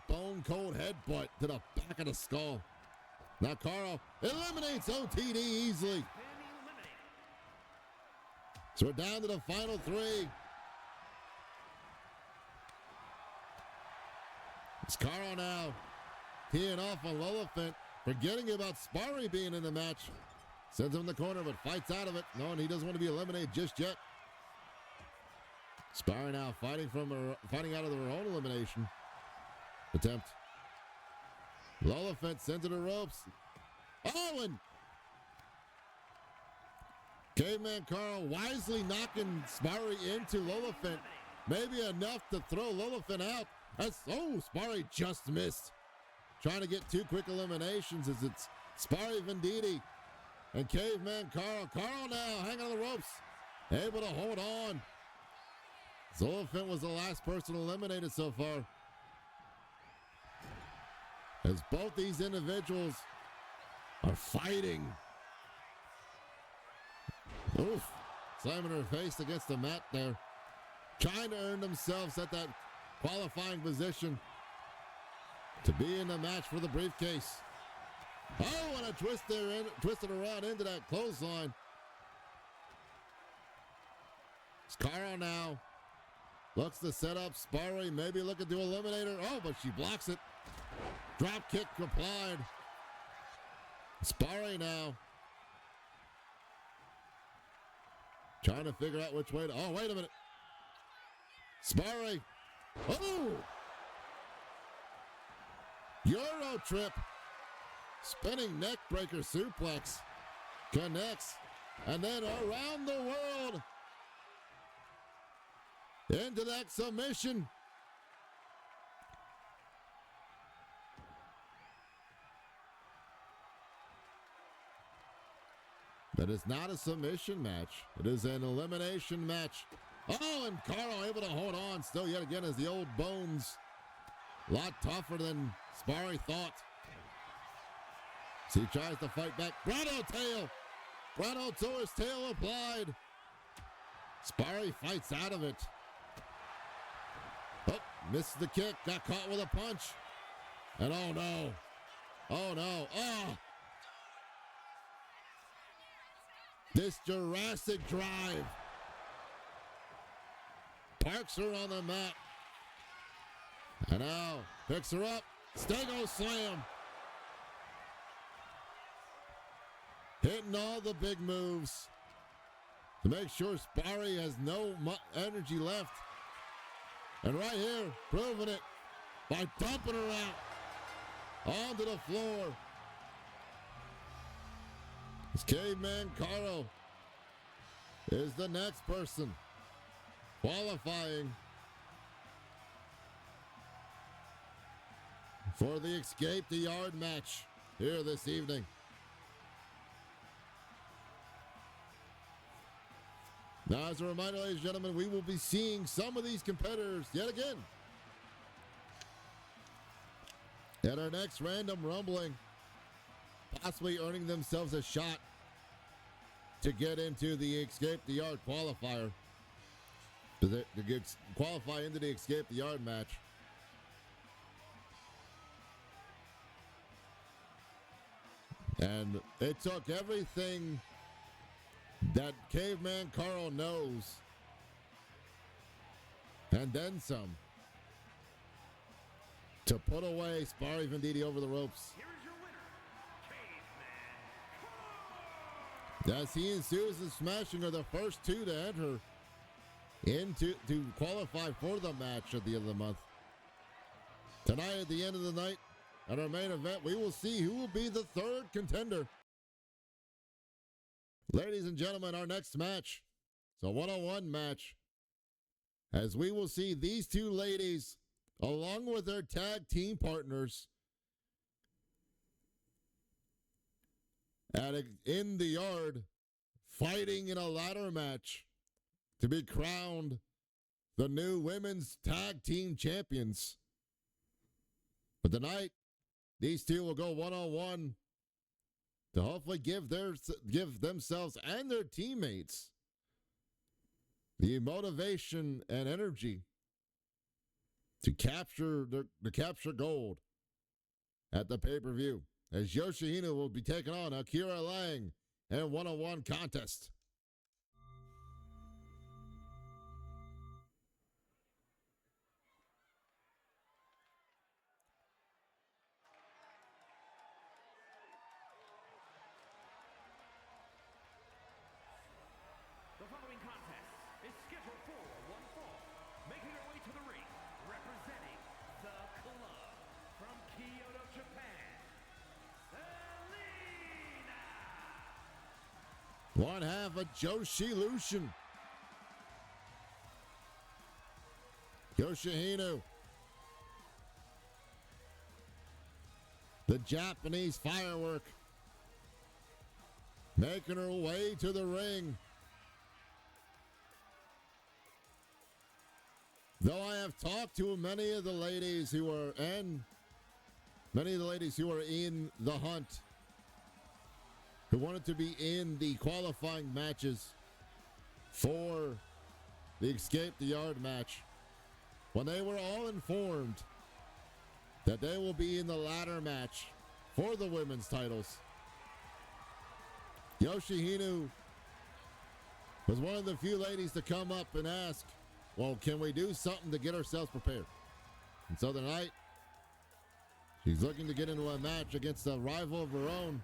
bone-cold headbutt to the back of the skull. Now Carl eliminates OTD easily. So we're down to the final 3. It's Carl now teeing off on Lillifant, forgetting about Sparry being in the match. Sends him in the corner, but fights out of it, knowing he doesn't want to be eliminated just yet. Sparry now fighting out of her own elimination attempt. Lillifant sent to the ropes. Oh, and Caveman Carl wisely knocking Sparry into Lillifant. Maybe enough to throw Lillifant out. Sparry just missed. Trying to get 2 quick eliminations as it's Sparry Venditti and Caveman Carl. Carl now hanging on the ropes. Able to hold on. Lillifant was the last person eliminated so far. As both these individuals are fighting. Oof. Slamming her face against the mat there. Trying to earn themselves at that qualifying position to be in the match for the briefcase. Oh, and a twist there, twisted around into that clothesline. It's Carl now. Looks to set up Sparry, maybe looking to eliminate her. Oh, but she blocks it. Drop kick applied. Sparry now. Trying to figure out which way to... Oh, wait a minute. Sparry. Oh! Euro trip. Spinning neck breaker suplex. Connects. And then around the world. Into that submission. But it's not a submission match. It is an elimination match. Oh, and Carl able to hold on still yet again as the old bones. A lot tougher than Sparry thought. So he tries to fight back. Grotto tail. Brontosaurus tail applied. Sparry fights out of it. Oh, misses the kick. Got caught with a punch. And oh no. Oh no. Oh. This Jurassic drive. Parks her on the mat. And now picks her up. Stego slam. Hitting all the big moves to make sure Sparry has no energy left. And right here, proving it by dumping her out onto the floor. This Caveman Carl is the next person qualifying for the Escape the Yard match here this evening. Now, as a reminder, ladies and gentlemen, we will be seeing some of these competitors yet again at our next Random Rumbling, possibly earning themselves a shot to get into the Escape the Yard qualifier, to qualify into the Escape the Yard match. And it took everything that Caveman Carl knows, and then some, to put away Sparry Venditti over the ropes. Here is your winner, Caveman Carl. As he and Susan Smashing are the first two to enter into to qualify for the match at the end of the month. Tonight at the end of the night, at our main event, we will see who will be the third contender. Ladies and gentlemen, our next match is a one-on-one match, as we will see these two ladies, along with their tag team partners, in the yard, fighting in a ladder match to be crowned the new women's tag team champions. But tonight, these two will go one-on-one to hopefully give themselves and their teammates the motivation and energy to capture gold at the pay-per-view, as Yoshihino will be taking on Akira Lang in a one-on-one contest. The following contest is scheduled for one fall. Making her way to the ring, representing the club from Kyoto, Japan, Selena! One half of Joshi Lushin. Yoshihino, the Japanese firework, making her way to the ring. Though I have talked to many of the ladies who are in the hunt, who wanted to be in the qualifying matches for the Escape the Yard match, when they were all informed that they will be in the ladder match for the women's titles, Yoshihino was one of the few ladies to come up and ask, well, can we do something to get ourselves prepared? And so tonight, she's looking to get into a match against a rival of her own.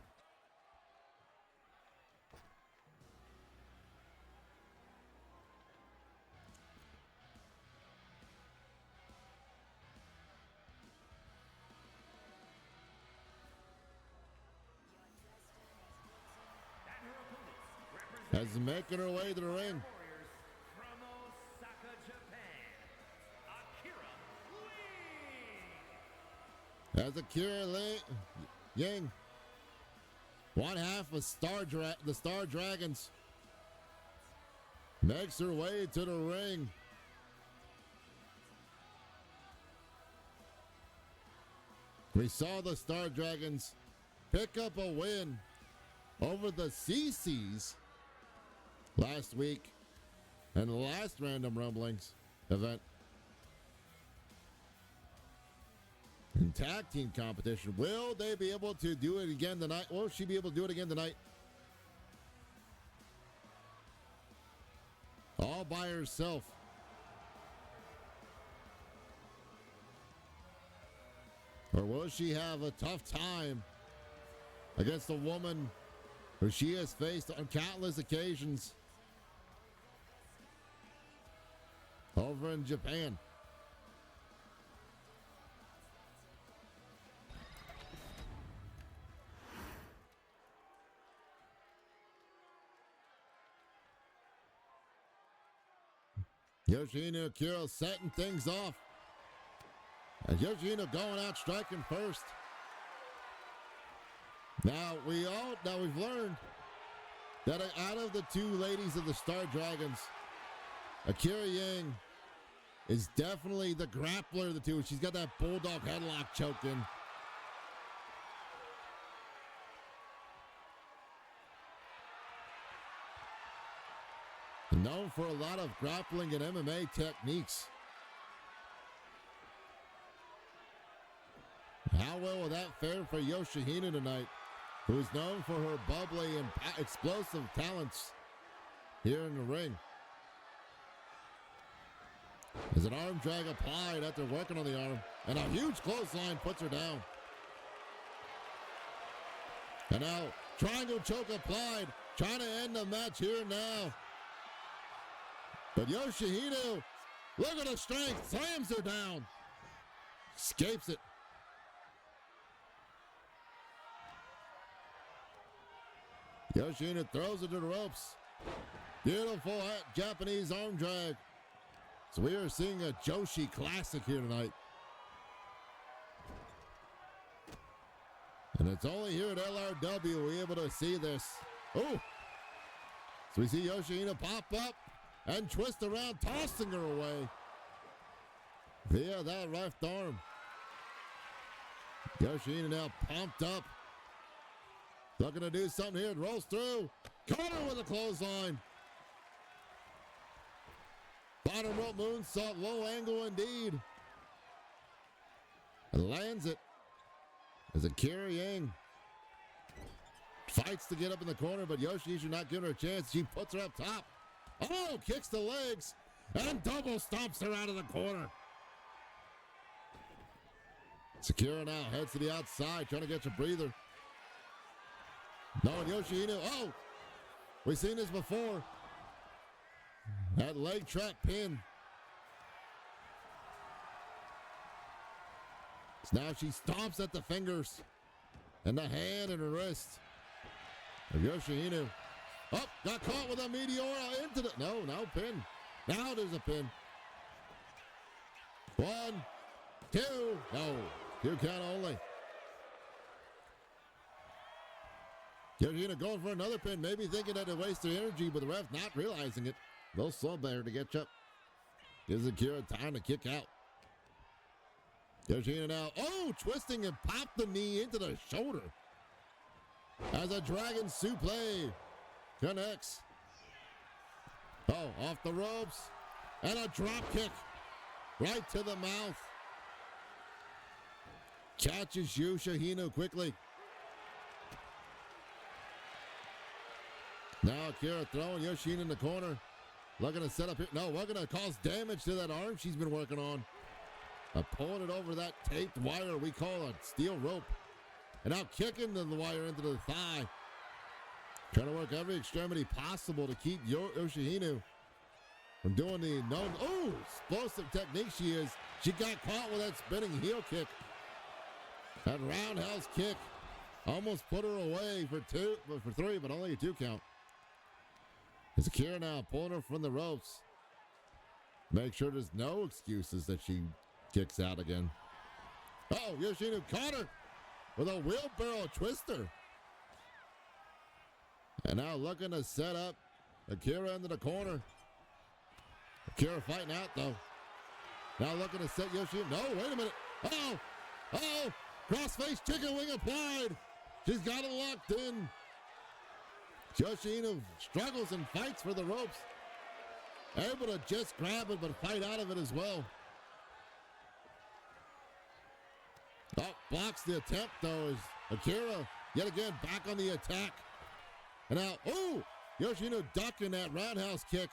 As making her way to the ring. From Osaka, Japan, Akira Lee! As Akira Yang, one half of the Star Dragons, makes her way to the ring. We saw the Star Dragons pick up a win over the CCs last week and the last Random Rumblings event. In tag team competition, will they be able to do it again tonight? Will she be able to do it again tonight? All by herself. Or will she have a tough time against a woman who she has faced on countless occasions over in Japan? Yoshihino Akira setting things off. And Yoshihino going out striking first. Now we've learned that out of the two ladies of the Star Dragons, Akira Yang is definitely the grappler of the two. She's got that bulldog headlock choke in. Known for a lot of grappling and MMA techniques. How well will that fare for Yoshihino tonight, who is known for her bubbly and explosive talents here in the ring? There's an arm drag applied after working on the arm, and a huge clothesline puts her down. And now, triangle choke applied, trying to end the match here and now. But Yoshihino, look at the strength, slams her down. Escapes it. Yoshihino throws it to the ropes. Beautiful Japanese arm drag. So we are seeing a Joshi classic here tonight. And it's only here at LRW we're able to see this. Oh! So we see Yoshihino pop up and twist around, tossing her away via that left arm. Yoshihino now pumped up. Looking to do something here. It rolls through. Caught her with a clothesline. Bottom rope moonsault, low angle indeed. And lands it. As Akira Yang fights to get up in the corner, but Yoshihiro not giving her a chance. She puts her up top. Oh, kicks the legs and double stomps her out of the corner. Sakura now heads to the outside, trying to get a breather. No, and Yoshihiro, oh, we've seen this before. That leg trap pin. So now she stomps at the fingers and the hand and her wrist of Yoshihiro. Oh, got caught with a Meteora into the, no pin. Now there's a pin. 1, 2, no, 2 count only. Yoshihiro going for another pin, maybe thinking that it wastes their energy, but the ref not realizing it. No slow better to get up. Gives Akira time to kick out. Yoshihiro now, oh, twisting and popped the knee into the shoulder. As a dragon suplex connects. Oh, off the ropes. And a drop kick right to the mouth. Catches Yoshihiro quickly. Now Akira throwing Yoshihiro in the corner. Looking to set up here. No, we're going to cause damage to that arm she's been working on. Pulling it over that taped wire we call a steel rope. And now kicking the wire into the thigh. Trying to work every extremity possible to keep Yoshihiro from doing the known, oh, explosive technique she is. She got caught with that spinning heel kick. That roundhouse kick almost put her away for 3, but only a 2 count. It's Akira now pulling her from the ropes. Make sure there's no excuses that she kicks out again. Oh, Yoshihiro caught her with a wheelbarrow twister. And now looking to set up Akira into the corner. Akira fighting out though. Now looking to set Yoshihiro. No, wait a minute. Oh, crossface chicken wing applied. She's got it locked in. Yoshihiro struggles and fights for the ropes. Able to just grab it, but fight out of it as well. Oh, blocks the attempt though as Akira yet again back on the attack. And now, oh, Yoshihiro ducking that roundhouse kick.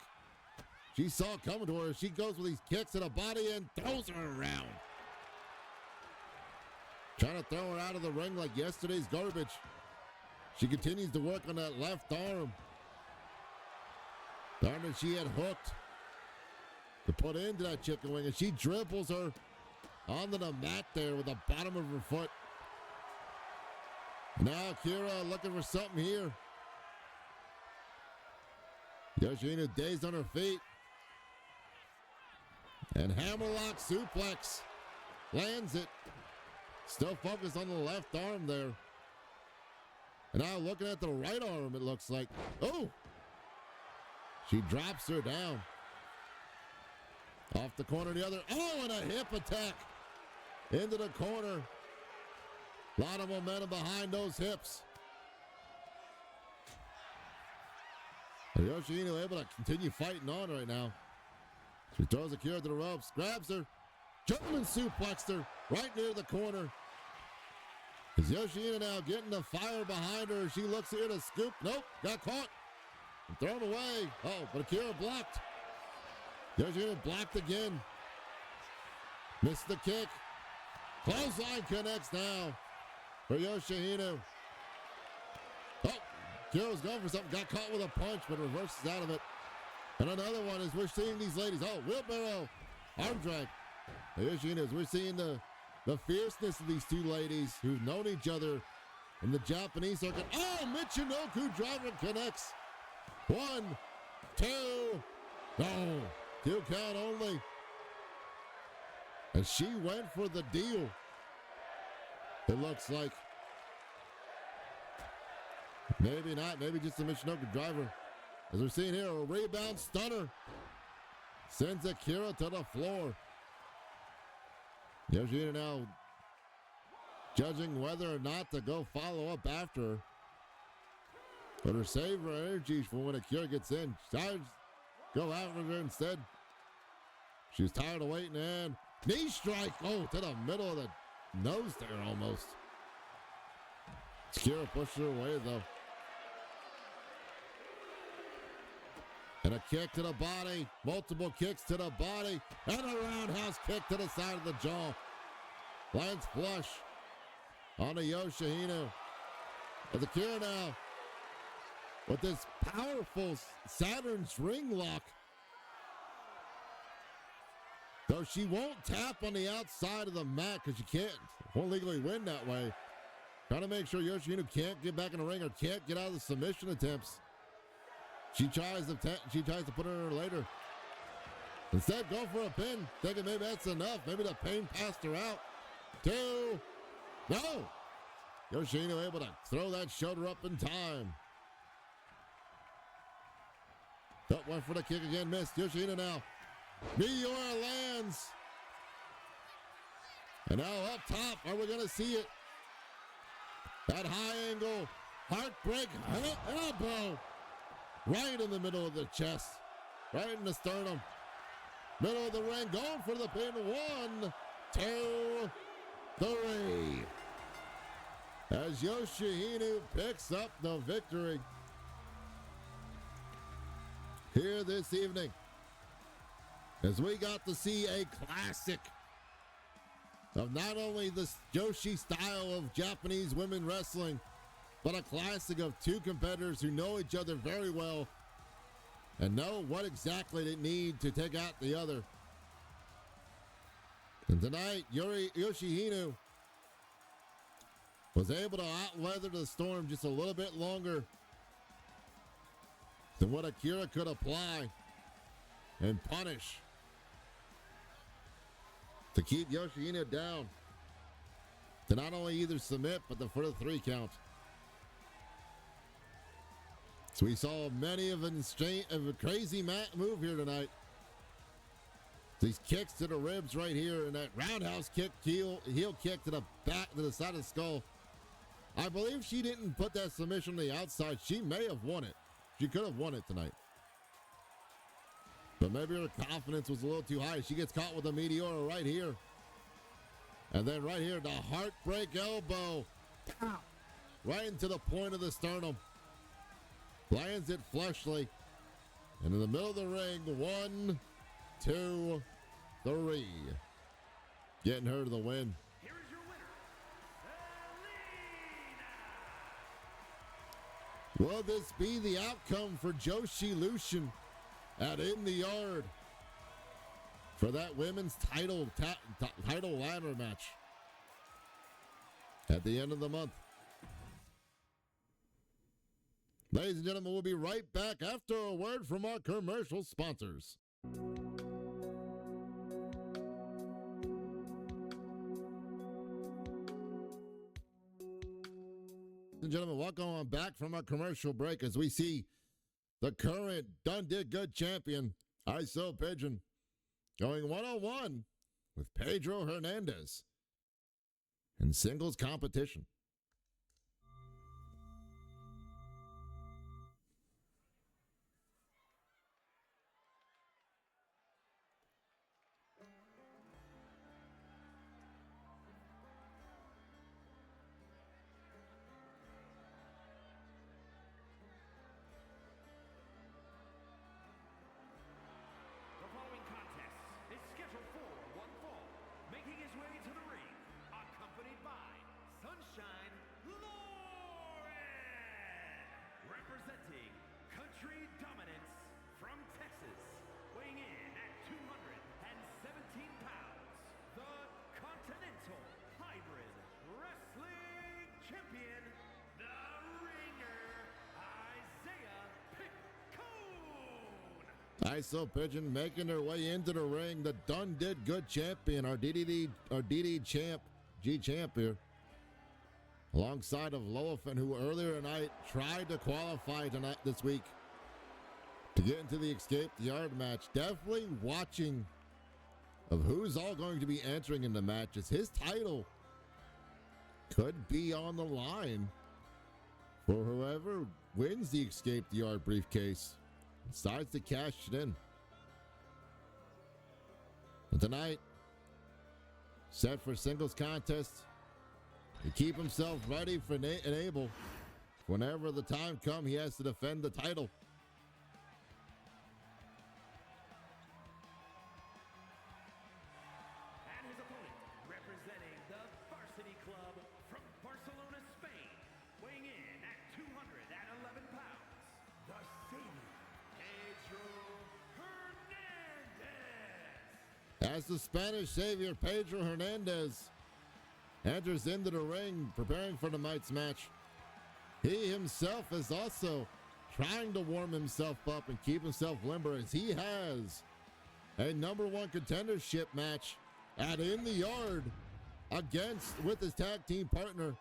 She saw it coming to her. She goes with these kicks to the body and throws her around. Trying to throw her out of the ring like yesterday's garbage. She continues to work on that left arm. The arm that she had hooked to put into that chicken wing, and she dribbles her onto the mat there with the bottom of her foot. Now Akira looking for something here. Yoshihiro dazed on her feet. And hammerlock suplex. Lands it. Still focused on the left arm there. And now looking at the right arm, it looks like. Oh! She drops her down. Off the corner, the other. Oh, and a hip attack. Into the corner. A lot of momentum behind those hips. And Yoshihiro able to continue fighting on right now. She throws Akira to the ropes, grabs her, German suplexed her right near the corner. Is Yoshihiro now getting the fire behind her? She looks here to scoop. Nope, got caught. And thrown away. Oh, but Akira blocked. Yoshihiro blocked again. Missed the kick. Clothesline connects now for Yoshihiro. Oh, Akira's going for something. Got caught with a punch, but reverses out of it. And another one is we're seeing these ladies. Oh, wheelbarrow arm drag. Yoshihiro, we're seeing the the fierceness of these two ladies who've known each other in the Japanese circuit. Oh, Michinoku driver connects. 1, 2. No, 2 count only. And she went for the deal. It looks like. Maybe not. Maybe just a Michinoku driver. As we're seeing here, a rebound stunner. Sends Akira to the floor. Yoshida now judging whether or not to go follow up after her. But her save her energy for when Akira gets in. She's tired to go after her instead. She's tired of waiting and knee strike. Oh, to the middle of the nose there almost. Akira pushed her away though. And a kick to the body, multiple kicks to the body, and a roundhouse kick to the side of the jaw. Lands flush on the Yoshihino. As Akira now with this powerful Saturn's ring lock. Though she won't tap on the outside of the mat because she won't legally win that way. Trying to make sure Yoshihino can't get back in the ring or can't get out of the submission attempts. She tries to put her in her later. Instead, go for a pin. Thinking maybe that's enough. Maybe the pain passed her out. 2. No. Yoshihino able to throw that shoulder up in time. That went for the kick again. Missed. Yoshihino now. Meteor lands. And now up top. Are we going to see it? That high angle. Heartbreak elbow. Right in the middle of the chest. Right in the sternum. Middle of the ring. Going for the pin. 1, 2, 3. As Yoshihino picks up the victory here this evening. As we got to see a classic of not only the Joshi style of Japanese women wrestling, but a classic of two competitors who know each other very well and know what exactly they need to take out the other. And tonight, Yoshihino was able to outweather the storm just a little bit longer than what Akira could apply and punish to keep Yoshihino down to not only either submit, but for the 3 count. So we saw many of a crazy move here tonight. These kicks to the ribs right here, and that roundhouse kick, heel kick to the back, to the side of the skull. I believe she didn't put that submission on the outside. She may have won it. She could have won it tonight. But maybe her confidence was a little too high. She gets caught with a meteor right here. And then right here, the heartbreak elbow. Right into the point of the sternum. Lands it flushly. And in the middle of the ring, 1, 2, 3. Getting her to the win. Here is your winner, Will this be the outcome for Joshi Lushin at In the Yard for that women's title ladder match at the end of the month? Ladies and gentlemen, we'll be right back after a word from our commercial sponsors. Ladies and gentlemen, welcome on back from our commercial break as we see the current Done Did Good champion, ISO Pigeon, going 1-on-1 with Pedro Hernandez in singles competition. The following contest is scheduled for one fall. Making his way to the ring, accompanied by Sunshine ISO Pigeon making their way into the ring. The Done Did Good champion, our DD champ, G champ here. Alongside of Loafin, who earlier tonight tried to qualify this week to get into the Escape the Yard match. Definitely watching of who's all going to be entering in the matches. His title could be on the line for whoever wins the Escape the Yard briefcase, decides to cash it in. But tonight, set for singles contest, to keep himself ready for and able. Whenever the time comes, he has to defend the title. And his opponent, representing the Varsity Club from Barcelona, Spain, weighing in at 211 pounds, the Savior, Pedro Hernandez. As the Spanish Savior, Pedro Hernandez, enters into the ring, preparing for tonight's match. He himself is also trying to warm himself up and keep himself limber, as he has a #1 contendership match at In the Yard with his tag team partner,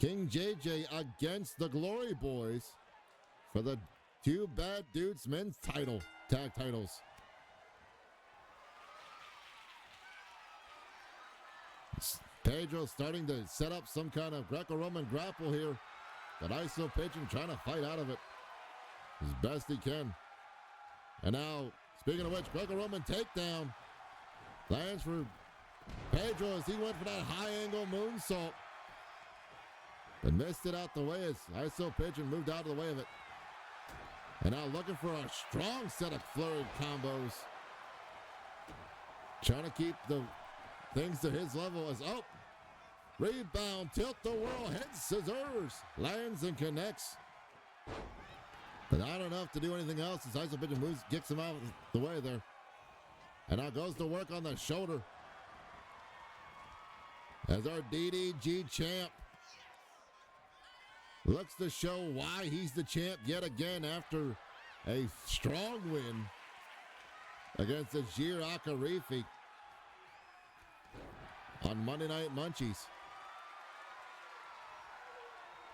King JJ, against the Glory Boys for the Two Bad Dudes men's tag titles. Pedro starting to set up some kind of Greco-Roman grapple here, but ISO Pigeon trying to fight out of it as best he can. And now, speaking of which, Greco-Roman takedown lands for Pedro as he went for that high-angle moonsault, but missed it out the way as ISO Pigeon moved out of the way of it. And now looking for a strong set of flurry combos, trying to keep the things to his level as, rebound, tilt the world, head scissors, lands and connects. But not enough to do anything else as ISO Pigeon moves, kicks him out of the way there. And now goes to work on the shoulder as our DDG champ looks to show why he's the champ yet again after a strong win against Ajir Akarifi on Monday Night Munchies.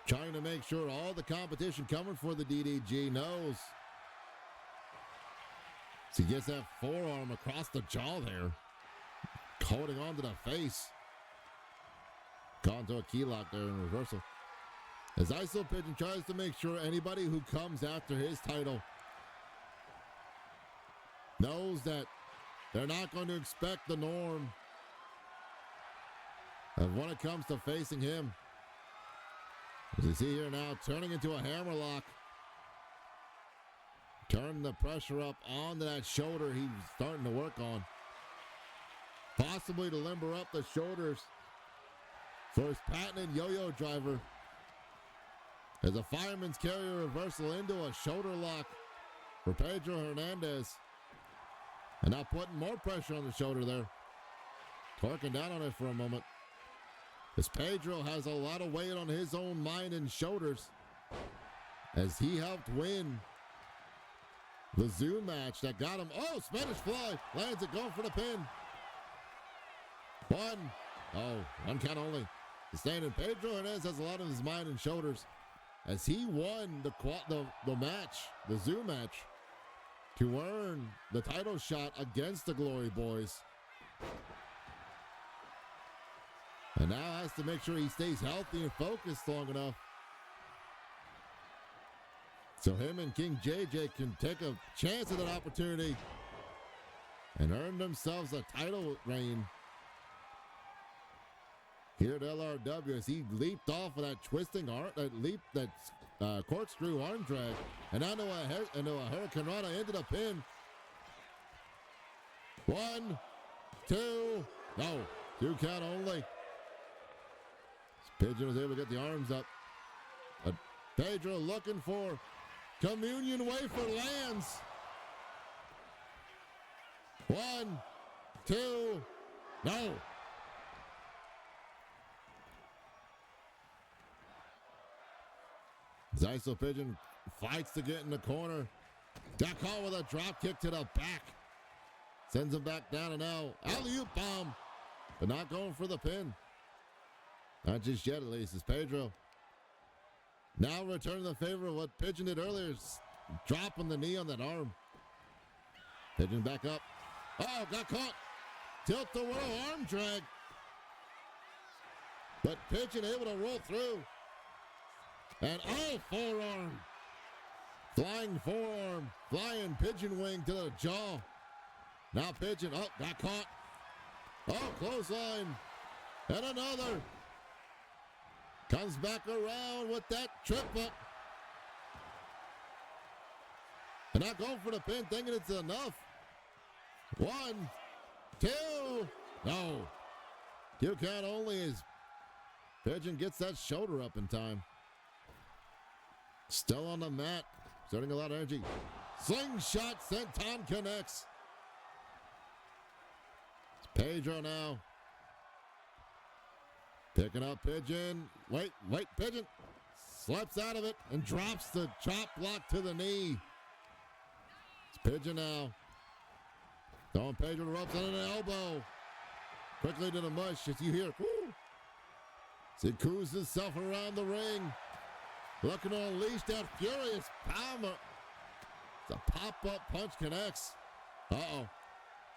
Trying to make sure all the competition coming for the DDG knows. So he gets that forearm across the jaw there, holding on to the face. Gone to a key lock there in reversal. As ISO Pigeon tries to make sure anybody who comes after his title knows that they're not going to expect the norm of when it comes to facing him. As you see here now, turning into a hammerlock. Turning the pressure up onto that shoulder he's starting to work on. Possibly to limber up the shoulders for his patented yo-yo driver. As a fireman's carrier reversal into a shoulder lock for Pedro Hernandez. And now putting more pressure on the shoulder there. Torquing down on it for a moment. As Pedro has a lot of weight on his own mind and shoulders, as he helped win the Zoom match that got him. Oh, Spanish fly. Lands it, going for the pin. One count only. Standing Pedro Hernandez has a lot on his mind and shoulders as he won the match, the Zoom match, to earn the title shot against the Glory Boys. And now has to make sure he stays healthy and focused long enough so him and King JJ can take a chance at that opportunity and earn themselves a title reign here at LRW as he leaped off of that twisting arm, that corkscrew arm drag, and now into a Hurricane Rana into the pin. 1, 2, no, 2 count only. Pigeon was able to get the arms up. But Pedro looking for communion wafer, lands. 1, 2, no. ISO Pigeon fights to get in the corner. Got caught with a drop kick to the back. Sends him back down and now alley-oop bomb. But not going for the pin. Not just yet, at least. It's Pedro. Now returning the favor of what Pigeon did earlier. Dropping the knee on that arm. Pigeon back up. Oh, got caught. Tilt-a-whirl arm drag. But Pigeon able to roll through. And forearm. Flying forearm. Flying pigeon wing to the jaw. Now Pigeon. Oh, got caught. Oh, clothesline. And another. Comes back around with that trip up. And not going for the pin, thinking it's enough. 1, 2. No. 2 count only as Pigeon gets that shoulder up in time. Still on the mat. Starting a lot of energy. Slingshot senton connects. It's Pedro now. Picking up Pigeon. Wait, Pigeon. Slips out of it and drops the chop block to the knee. It's Pigeon now. Throwing Pedro to the ropes and an elbow. Quickly to the mush as you hear. Woo! As he coos himself around the ring. Looking to unleash that furious power. It's a pop-up punch connects. Uh-oh.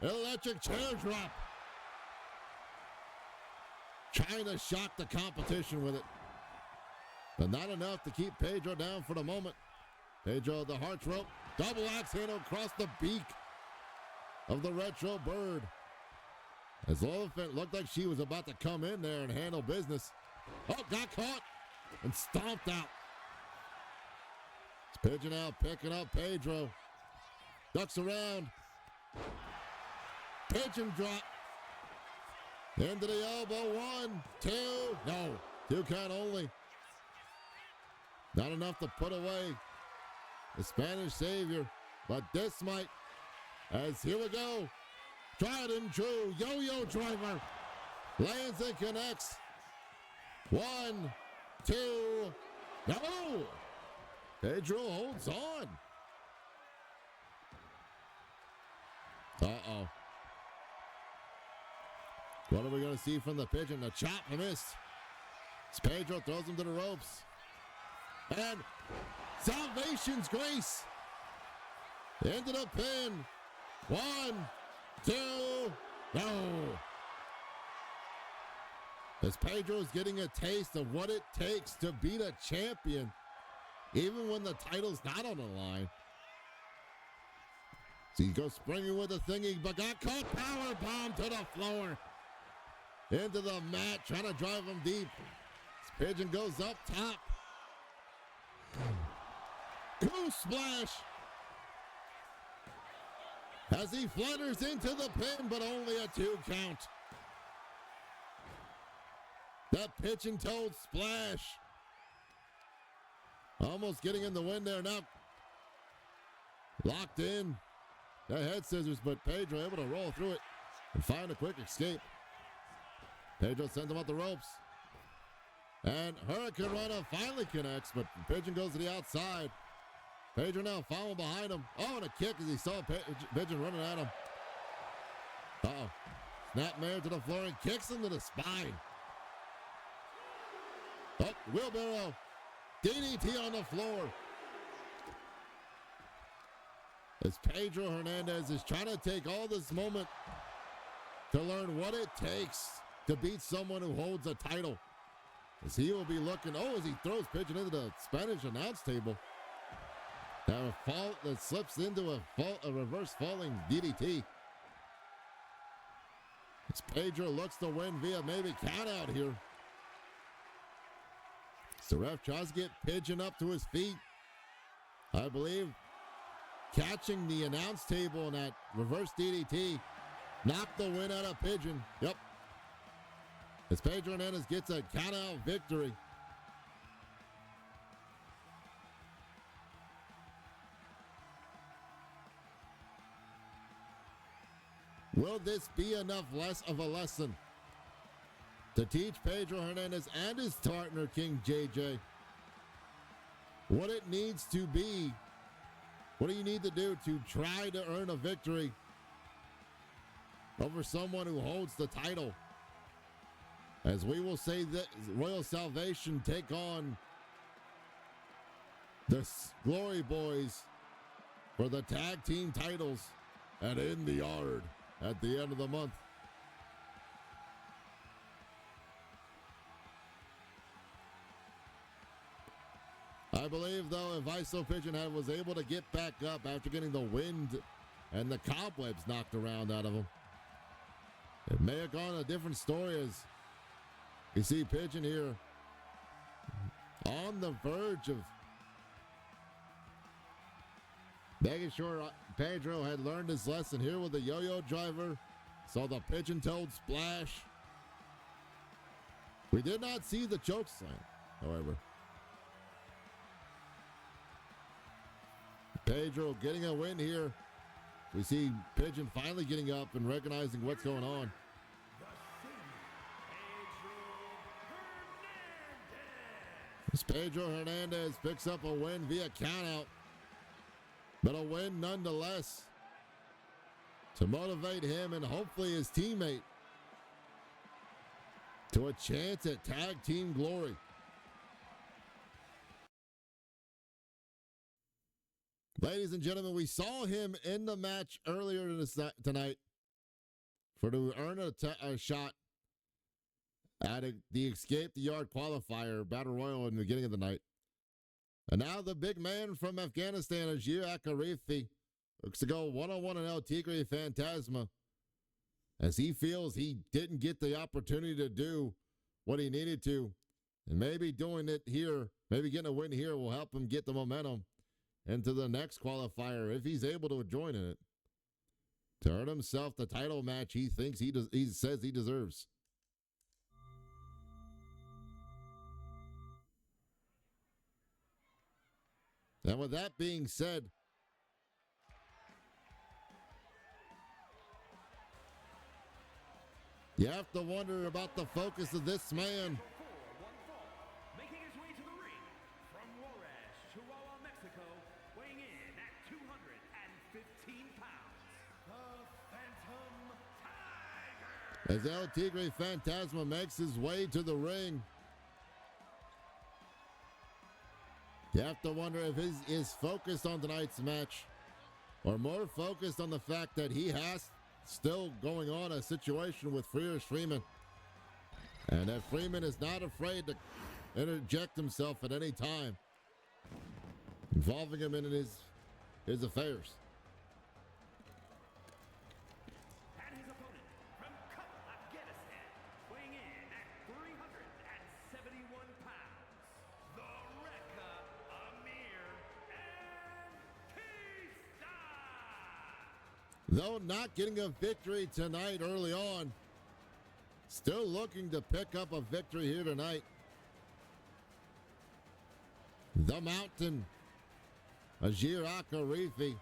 Electric chair drop. Trying to shock the competition with it. But not enough to keep Pedro down for the moment. Pedro the heart rope. Double axe handle across the beak of the retro bird. As Elephant looked like she was about to come in there and handle business. Oh, got caught and stomped out. It's Pigeon out, picking up Pedro. Ducks around. Pigeon drop. Into the elbow. 1, 2. No. 2 count only. Not enough to put away the Spanish Savior. But this might. As here we go. Tried and true. Yo-yo driver. Lands and connects. 1, 2. No. Pedro holds on. Uh-oh. What are we going to see from the Pigeon? The chop missed. As Pedro throws him to the ropes. And Salvation's Grace. Into the pin. 1, 2. No. As Pedro's getting a taste of what it takes to beat a champion, even when the title's not on the line. So he goes springing with the thingy, but got caught. Power bomb to the floor. Into the mat, trying to drive him deep. This Pigeon goes up top. Goose splash. As he flutters into the pin, but only a 2 count. That Pigeon Toad splash. Almost getting in the wind there now. Locked in. That head scissors, but Pedro able to roll through it and find a quick escape. Pedro sends him out the ropes. And Hurricane Rana finally connects, but Pigeon goes to the outside. Pedro now following behind him. Oh, and a kick as he saw Pigeon running at him. Uh-oh. Snapmare to the floor and kicks him to the spine. Oh, wheelbarrow. DDT on the floor. As Pedro Hernandez is trying to take all this moment to learn what it takes to beat someone who holds a title. As he will be looking, as he throws Pigeon into the Spanish announce table. That slips into a reverse falling DDT. As Pedro looks to win via maybe count out here. So ref tries to get Pigeon up to his feet. I believe catching the announce table in that reverse DDT knocked the win out of Pigeon. Yep. As Pedro Hernandez gets a count out victory. Will this be enough less of a lesson to teach Pedro Hernandez and his partner, King JJ, what it needs to be What do you need to do to try to earn a victory over someone who holds the title? As we will say that Royal Salvation take on the Glory Boys for the tag team titles at In the Yard at the end of the month. I believe, though, if ISO Pigeonhead was able to get back up after getting the wind and the cobwebs knocked around out of him, it may have gone a different story. As you see Pigeon here on the verge of making sure Pedro had learned his lesson here with the yo-yo driver. Saw the pigeon-toed splash. We did not see the choke slam, however. Pedro getting a win here. We see Pigeon finally getting up and recognizing what's going on. As Pedro Hernandez picks up a win via countout, but a win nonetheless to motivate him and hopefully his teammate to a chance at tag team glory. Ladies and gentlemen, we saw him in the match earlier tonight to earn a shot at the Escape the Yard qualifier battle royal in the beginning of the night. And now the big man from Afghanistan, Ajir Akarifi, looks to go one-on-one on El Tigre Fantasma, as he feels he didn't get the opportunity to do what he needed to. And maybe doing it here, maybe getting a win here will help him get the momentum into the next qualifier if he's able to join in it, to earn himself the title match he thinks he says he deserves. And with that being said, you have to wonder about the focus of this man. Making his way to the ring from Juarez, Chihuahua, Mexico, weighing in at 215 pounds, the Phantom Tiger. As El Tigre Fantasma makes his way to the ring, you have to wonder if he is focused on tonight's match or more focused on the fact that he has still going on a situation with Freeman. And that Freeman is not afraid to interject himself at any time, involving him in his affairs. And his opponent from Kabul, Afghanistan, weighing in at 371 pounds, the Rekka Amir and Though not getting a victory tonight early on, still looking to pick up a victory here tonight. The Mountain, Ajir Akarifi,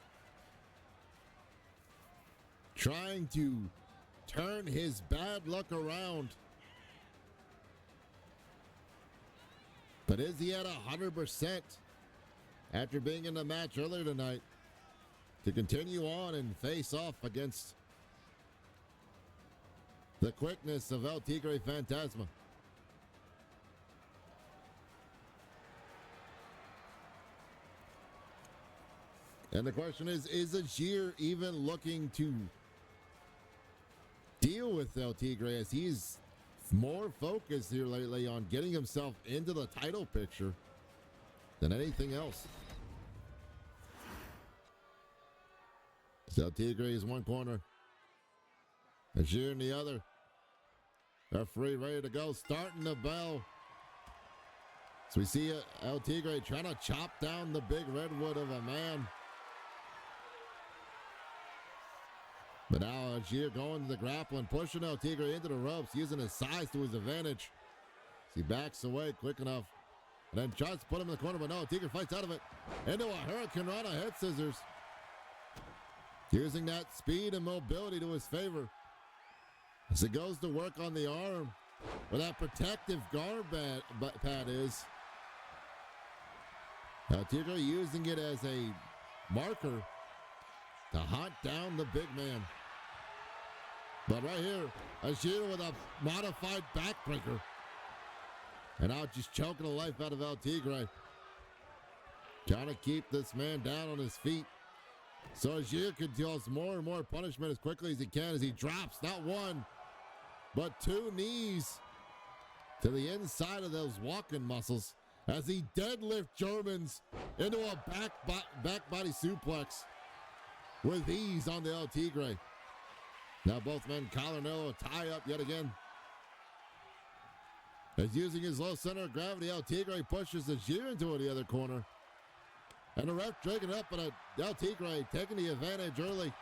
trying to turn his bad luck around. But is he at 100% after being in the match earlier tonight to continue on and face off against the quickness of El Tigre Fantasma? And the question is Ajir even looking to deal with El Tigre, as he's more focused here lately on getting himself into the title picture than anything else? El Tigre is one corner, Ajir in the other. Referee ready to go, starting the bell. So we see El Tigre trying to chop down the big redwood of a man. But now Ajir going to the grappling, pushing El Tigre into the ropes, using his size to his advantage. He backs away quick enough, and then tries to put him in the corner, but no, El Tigre fights out of it. Into a Hurricane Rana head scissors. Using that speed and mobility to his favor, as it goes to work on the arm where that protective guard pad is. El Tigre using it as a marker to hunt down the big man. But right here, Ajir with a modified backbreaker. And now just choking the life out of El Tigre. Trying to keep this man down on his feet. So Ajir can cause more and more punishment as quickly as he can as he drops not one, but two knees to the inside of those walking muscles as he deadlift Germans into a back body suplex with ease on the El Tigre. Now both men collar no tie up yet again. As using his low center of gravity, El Tigre pushes Ajir into the other corner. And the ref dragging up, but El Tigre taking the advantage early.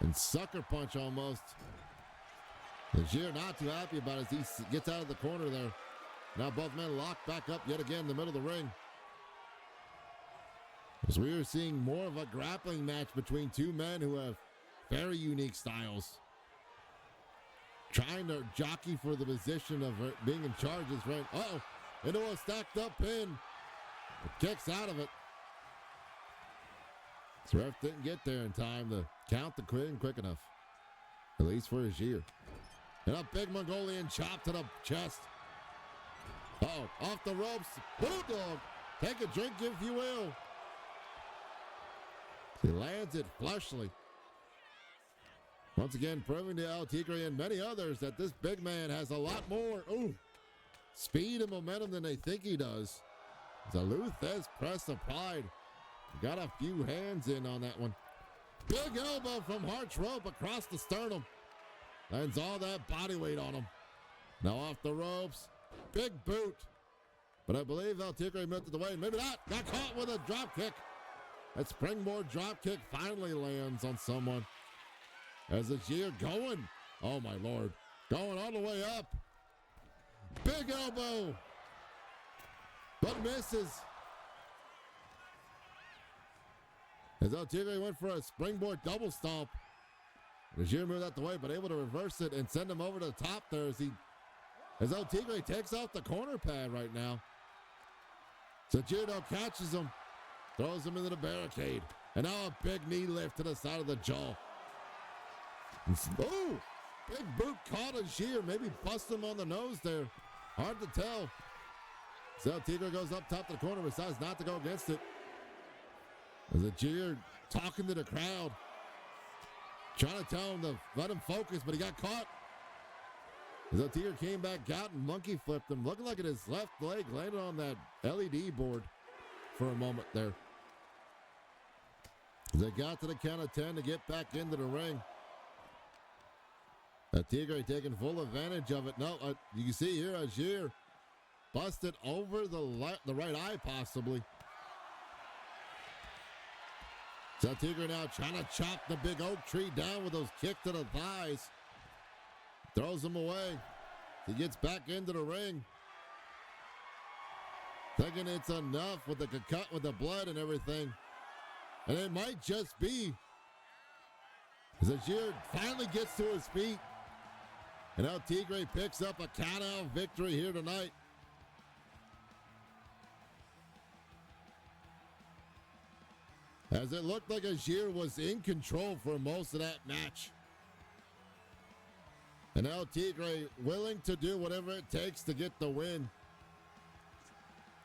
And sucker punch almost. Ajir not too happy about it as he gets out of the corner there. Now both men locked back up yet again in the middle of the ring. As we are seeing more of a grappling match between two men who have very unique styles. Trying to jockey for the position of being in charge is right. Uh-oh, into a stacked up pin. Kicks out of it. The ref didn't get there in time to count the queen quick enough. At least for Ajir. And a big Mongolian chop to the chest. Uh-oh, off the ropes. Bulldog. Take a drink if you will. He lands it flushly. Once again, proving to El Tigre and many others that this big man has a lot more speed and momentum than they think he does. The Luthez press applied. Got a few hands in on that one. Big elbow from Hart's rope across the sternum. Lands all that body weight on him. Now off the ropes. Big boot. But I believe El Tigre meant it the way. Maybe not. Got caught with a drop kick. That springboard drop kick finally lands on someone. As Ajir going. Oh my Lord. Going all the way up. Big elbow. But misses. As El Tigre went for a springboard double stomp. Ajir moved out the way, but able to reverse it and send him over to the top there as El Tigre takes off the corner pad right now. So Ajir catches him, throws him into the barricade, and now a big knee lift to the side of the jaw. Oh, big boot caught Ajir, maybe bust him on the nose there. Hard to tell. So El Tigre goes up top to the corner, decides not to go against it. As Ajir talking to the crowd, trying to tell him to let him focus, but he got caught. As El Tigre came back out and monkey flipped him, looking like his left leg landed on that LED board for a moment there. As they got to the count of 10 to get back into the ring. El Tigre taking full advantage of it. No, you can see here Ajir busted over the right eye possibly. So Tigre now trying to chop the big oak tree down with those kicks to the thighs. Throws him away. He gets back into the ring. Thinking it's enough with the cut with the blood and everything. And it might just be. As Ajir finally gets to his feet. And El Tigre picks up a count-out victory here tonight. As it looked like Ajir was in control for most of that match. And El Tigre willing to do whatever it takes to get the win.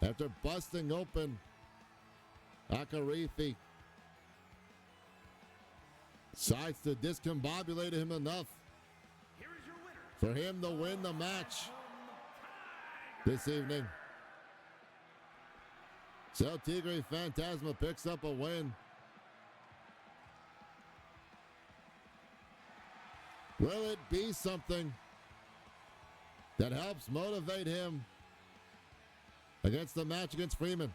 After busting open Akarifi. Decides to discombobulate him enough for him to win the match this evening. So El Tigre Fantasma picks up a win. Will it be something that helps motivate him against the match against Freeman?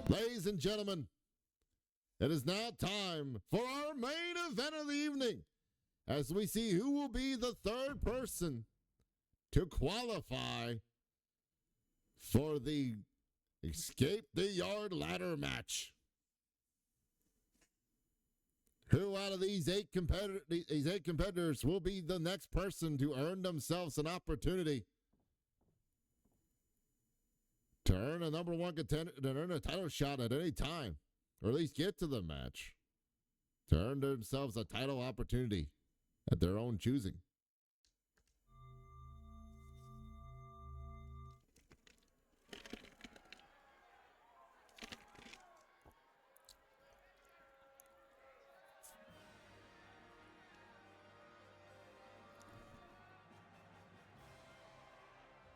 Ladies and gentlemen, it is now time for our main event of the evening as we see who will be the third person to qualify for the Escape the Yard ladder match. Who out of these eight competitors will be the next person to earn themselves an opportunity to earn a number one contender, to earn a title shot at any time, or at least get to the match, to earn themselves a title opportunity at their own choosing?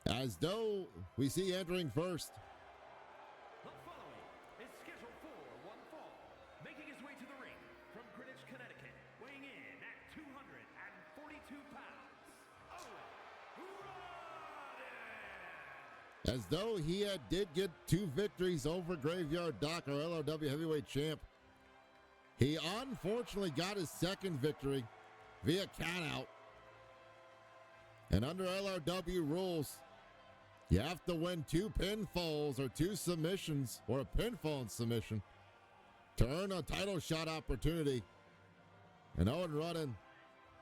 As though we see entering first. The following is scheduled for one fall, making his way to the ring from Greenwich, Connecticut, weighing in at 242 pounds, Owen Rodden. As though he did get 2 victories over Graveyard Doc, our LRW heavyweight champ. He unfortunately got his second victory via countout. And under LRW rules, you have to win 2 pinfalls or 2 submissions or a pinfall and submission to earn a title shot opportunity. And Owen Rodden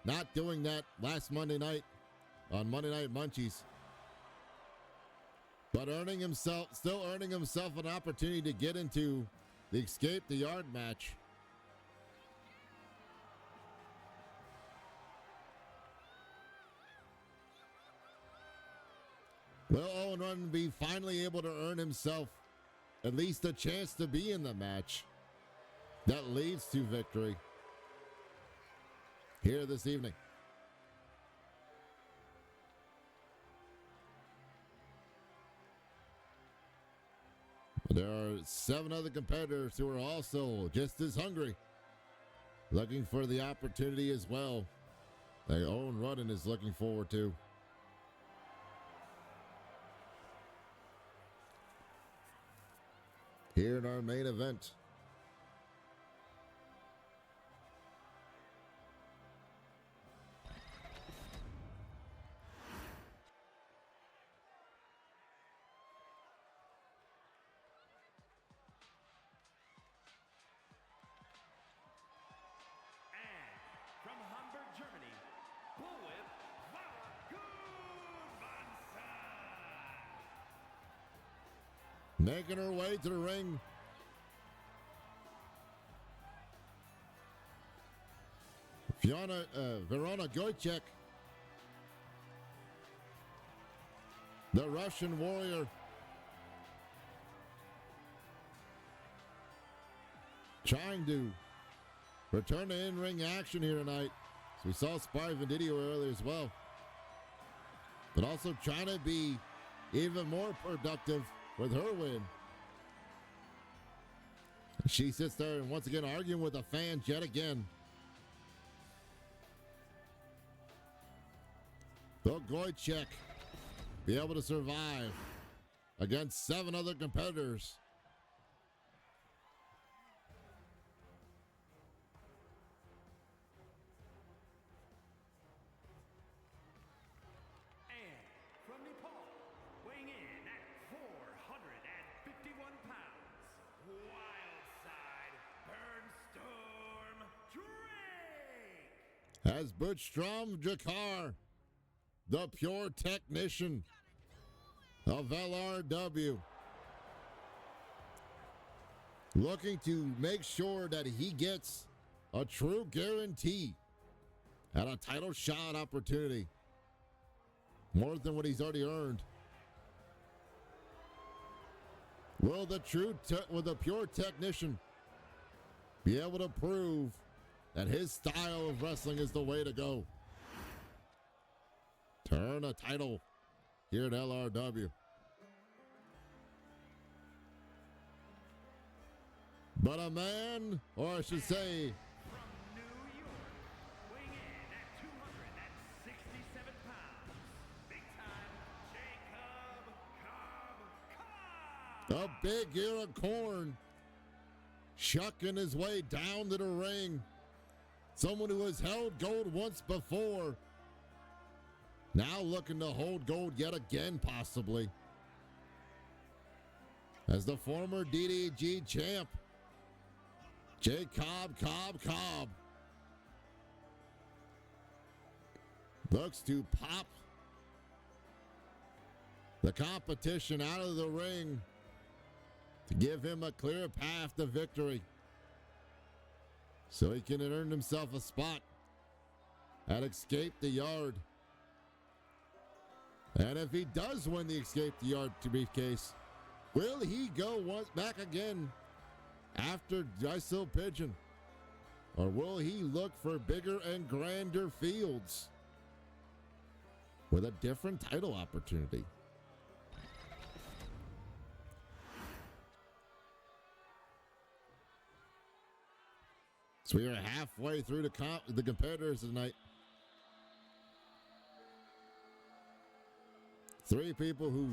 not doing that last Monday night on Monday Night Munchies, but still earning himself an opportunity to get into the Escape the Yard match. Will Owen Rodden be finally able to earn himself at least a chance to be in the match that leads to victory here this evening? There are 7 other competitors who are also just as hungry, looking for the opportunity as well that Owen Rodden is looking forward to. Here in our main event. And from Hamburg, Germany, Bullwhip Vaguvansa. Making her way to the ring. Verona Gojcek, the Russian warrior, trying to return to in-ring action here tonight. So we saw Spy Vendidio earlier as well, but also trying to be even more productive with her win. She sits there and once again arguing with the fans yet again. Will Gojcek be able to survive against 7 other competitors? And from Nepal, weighing in at 451 pounds, Wildside Burnstorm Drake. As Butchstrom Jakar, the pure technician of LRW, looking to make sure that he gets a true guarantee at a title shot opportunity, more than what he's already earned. Will the pure technician be able to prove that his style of wrestling is the way to go to earn a title here at LRW? But a man, or I should say, From New York, weighing in at 267 pounds, big time Jacob Cobb. a big ear of corn, shucking his way down to the ring. Someone who has held gold once before, now looking to hold gold yet again, possibly. As the former DDG champ, Cobb looks to pop the competition out of the ring to give him a clear path to victory so he can earn himself a spot at Escape the Yard. And if he does win the Escape the Yard briefcase, will he go once back again after Dysil Pigeon? Or will he look for bigger and grander fields with a different title opportunity? So we are halfway through the competitors tonight. 3 people who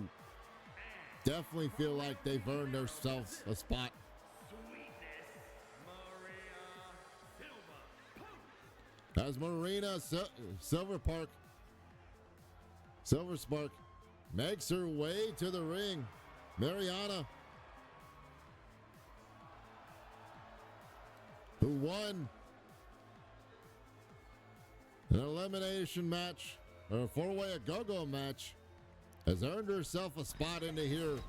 definitely feel like they've earned themselves a spot. As Marina Silver Spark makes her way to the ring. Mariana, who won an elimination match, or a 4-way go-go match, has earned herself a spot into here.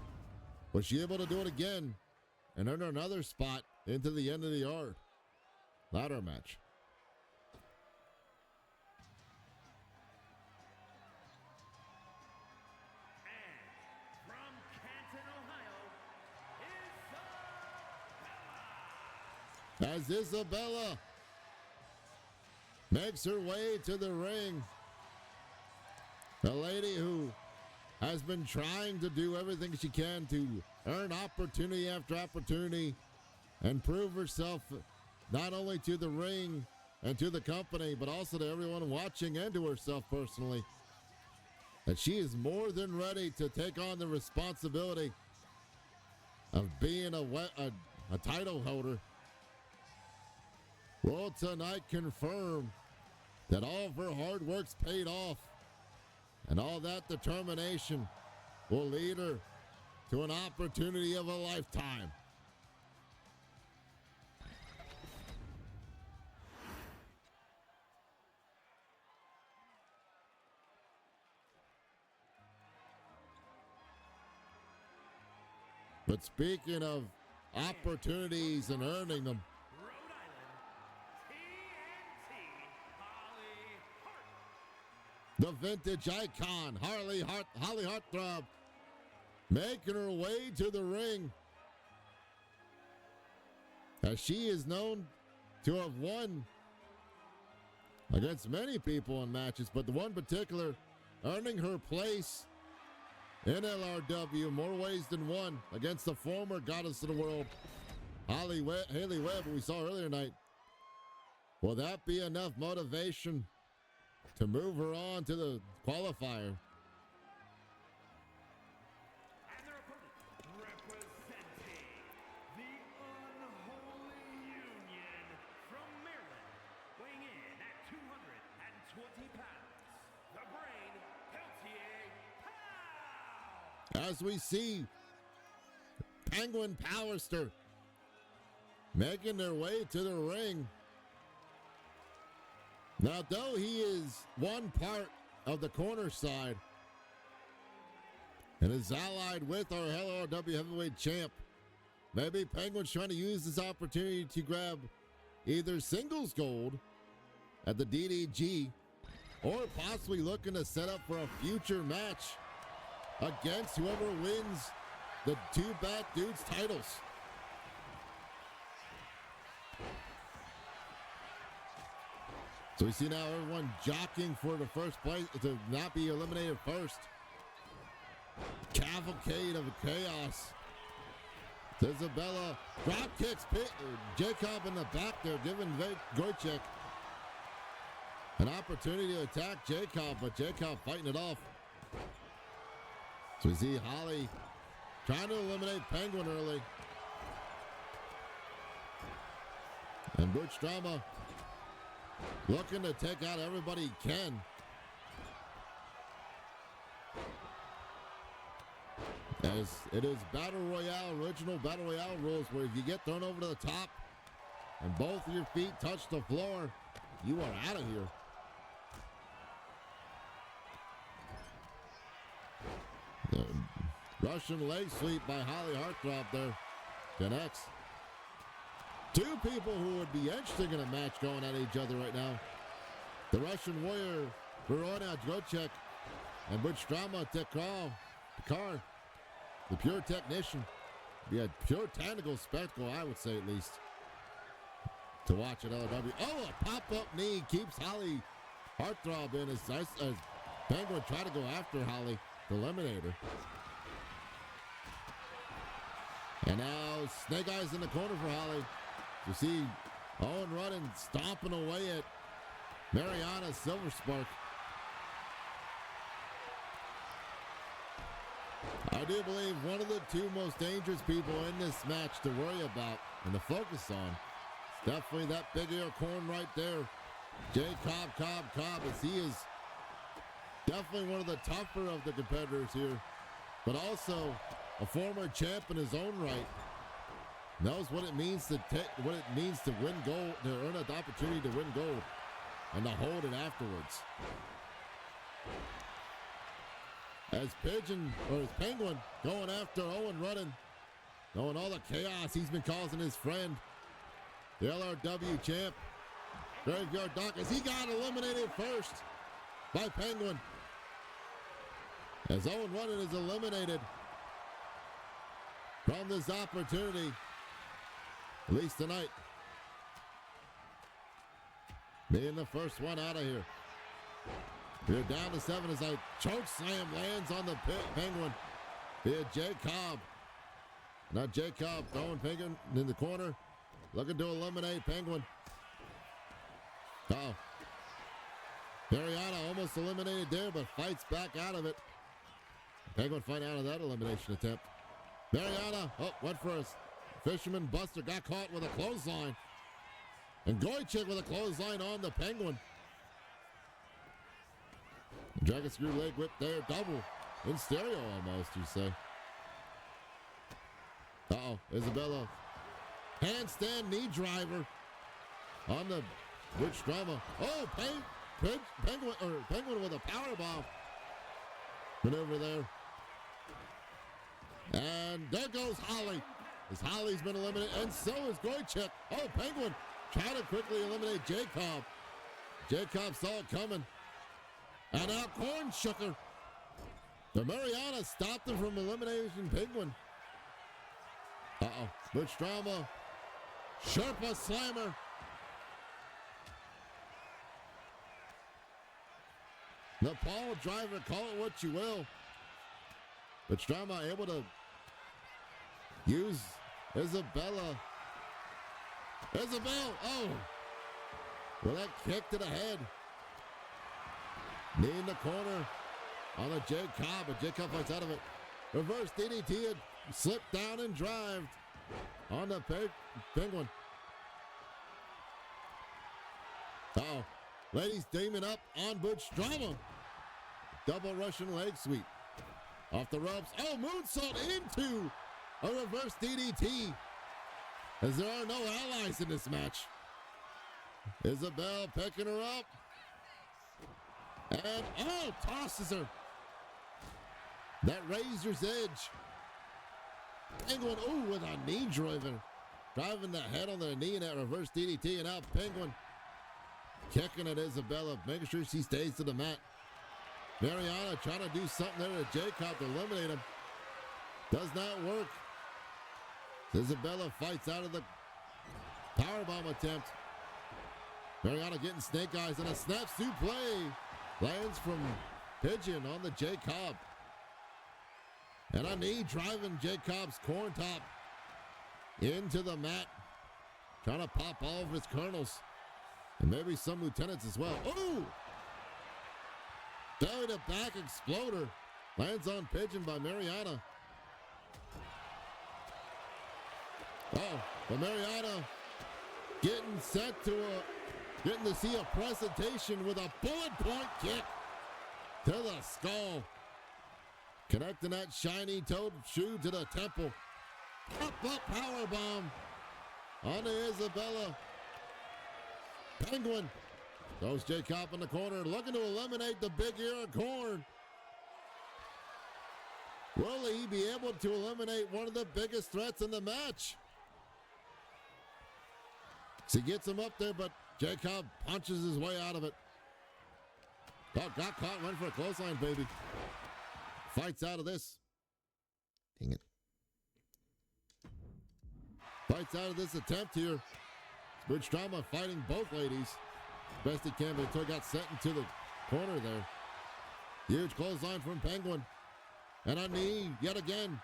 Was she able to do it again and earn another spot into the end of the yard ladder match? And from Canton, Ohio, As Isabella makes her way to the ring, a lady who has been trying to do everything she can to earn opportunity after opportunity and prove herself not only to the ring and to the company, but also to everyone watching and to herself personally, that she is more than ready to take on the responsibility of being a title holder, will tonight confirm that all of her hard work's paid off, and all that determination will lead her to an opportunity of a lifetime. But speaking of opportunities and earning them, Rhode Island, TNT, Holly Hart. the vintage icon, Holly Heartthrob, making her way to the ring, as she is known to have won against many people in matches, but the one particular earning her place in LRW more ways than one against the former goddess of the world, Haley Webb, who we saw earlier tonight. Will that be enough motivation to move her on to the qualifier? And their opponent, representing the Unholy Union from Maryland, weighing in at 220 pounds, the Brain, Peltier Pow! As we see Penguin Powerster making their way to the ring. Now, though he is one part of the corner side and is allied with our LRW heavyweight champ, maybe Penguin's trying to use this opportunity to grab either singles gold at the DDG or possibly looking to set up for a future match against whoever wins the Two Bad Dudes titles. So we see now everyone jockeying for the first place to not be eliminated first. Cavalcade of chaos. Isabella drop kicks Jacob in the back there, giving Goychek an opportunity to attack Jacob, but Jacob fighting it off. So we see Holly trying to eliminate Penguin early. And Butch Drama looking to take out everybody he can. As it is Battle Royale, original Battle Royale rules, where if you get thrown over to the top and both of your feet touch the floor, you are out of here. The Russian leg sweep by Holly Heartthrob there connects. Two people who would be interesting in a match going at each other right now. The Russian warrior, Verona Jocek, and Butchdrama Tekar, the pure technician. Be a pure technical spectacle, I would say at least, to watch at LRW. Oh, a pop-up knee keeps Holly Heartthrob in as Penguin try to go after Holly, the Eliminator. And now Snake Eyes in the corner for Holly. You see Owen running, stomping away at Mariana Silverspark. I do believe one of the two most dangerous people in this match to worry about and to focus on is definitely that big ear corn right there. Jay Cobb, as he is definitely one of the tougher of the competitors here, but also a former champ in his own right. Knows what it means to win gold, to earn an opportunity to win gold, and to hold it afterwards. As Penguin going after Owen running, knowing all the chaos he's been causing his friend, the LRW champ, Graveyard Doc, as he got eliminated first by Penguin. As Owen running is eliminated from this opportunity, at least tonight, being the first one out of here. We're down to 7 as a choke slam lands on the Penguin via Jay Cobb. Now Jay Cobb throwing Penguin in the corner, looking to eliminate Penguin. Uh-oh. Mariana almost eliminated there, but fights back out of it. Penguin fight out of that elimination attempt. Mariana, went for a fisherman buster, got caught with a clothesline. And Goychik with a clothesline on the Penguin. Dragon screw leg whip there, double. In stereo almost, you say. Uh-oh, Isabella. Handstand knee driver on the Witch Drama. Oh, Penguin with a powerbomb maneuver there. And there goes Holly. As Holly's been eliminated, and so is Goychik. Oh, Penguin trying to quickly eliminate Jacob. Jacob saw it coming. And now Corn shook her. The Mariana stopped him from eliminating Penguin. Uh-oh. Butch Drama. Sherpa Slammer. Nepal driver, call it what you will. Butch Drama able to use Isabella. Isabel, oh. Well, that kick to the head. Knee in the corner on a Jay Cobb, but Jay Cobb fights out of it. Reverse DDT had slipped down and drived on the Penguin. Uh-oh. Ladies teaming up on Butch Drama. Double Russian leg sweep. Off the ropes. Oh, moonsault into a reverse DDT. As there are no allies in this match. Isabel picking her up. And, oh, tosses her. That razor's edge. Penguin, oh, with a knee driver. Driving the head on the knee in that reverse DDT. And now Penguin kicking at Isabella, making sure she stays to the mat. Mariana trying to do something there to Jacob to eliminate him. Does not work. Isabella fights out of the powerbomb attempt. Mariana getting snake eyes and a snap suplex. Lands from Pigeon on the Jacob. And a knee driving Jacob's corn top into the mat. Trying to pop all of his colonels. And maybe some lieutenants as well. Ooh! Belly to back exploder. Lands on Pigeon by Mariana. Oh, but Mariana getting to see a presentation with a bullet point kick to the skull. Connecting that shiny toed shoe to the temple. Up powerbomb onto Isabella. Penguin goes Jacob in the corner, looking to eliminate the big ear of corn. Will he be able to eliminate one of the biggest threats in the match? So he gets him up there, but Jacob punches his way out of it. Oh, got caught, went for a clothesline, baby. Fights out of this. Dang it. Fights out of this attempt here. Butch Drama fighting both ladies. Best he can, but until he got sent into the corner there. Huge clothesline from Penguin. And a knee yet again.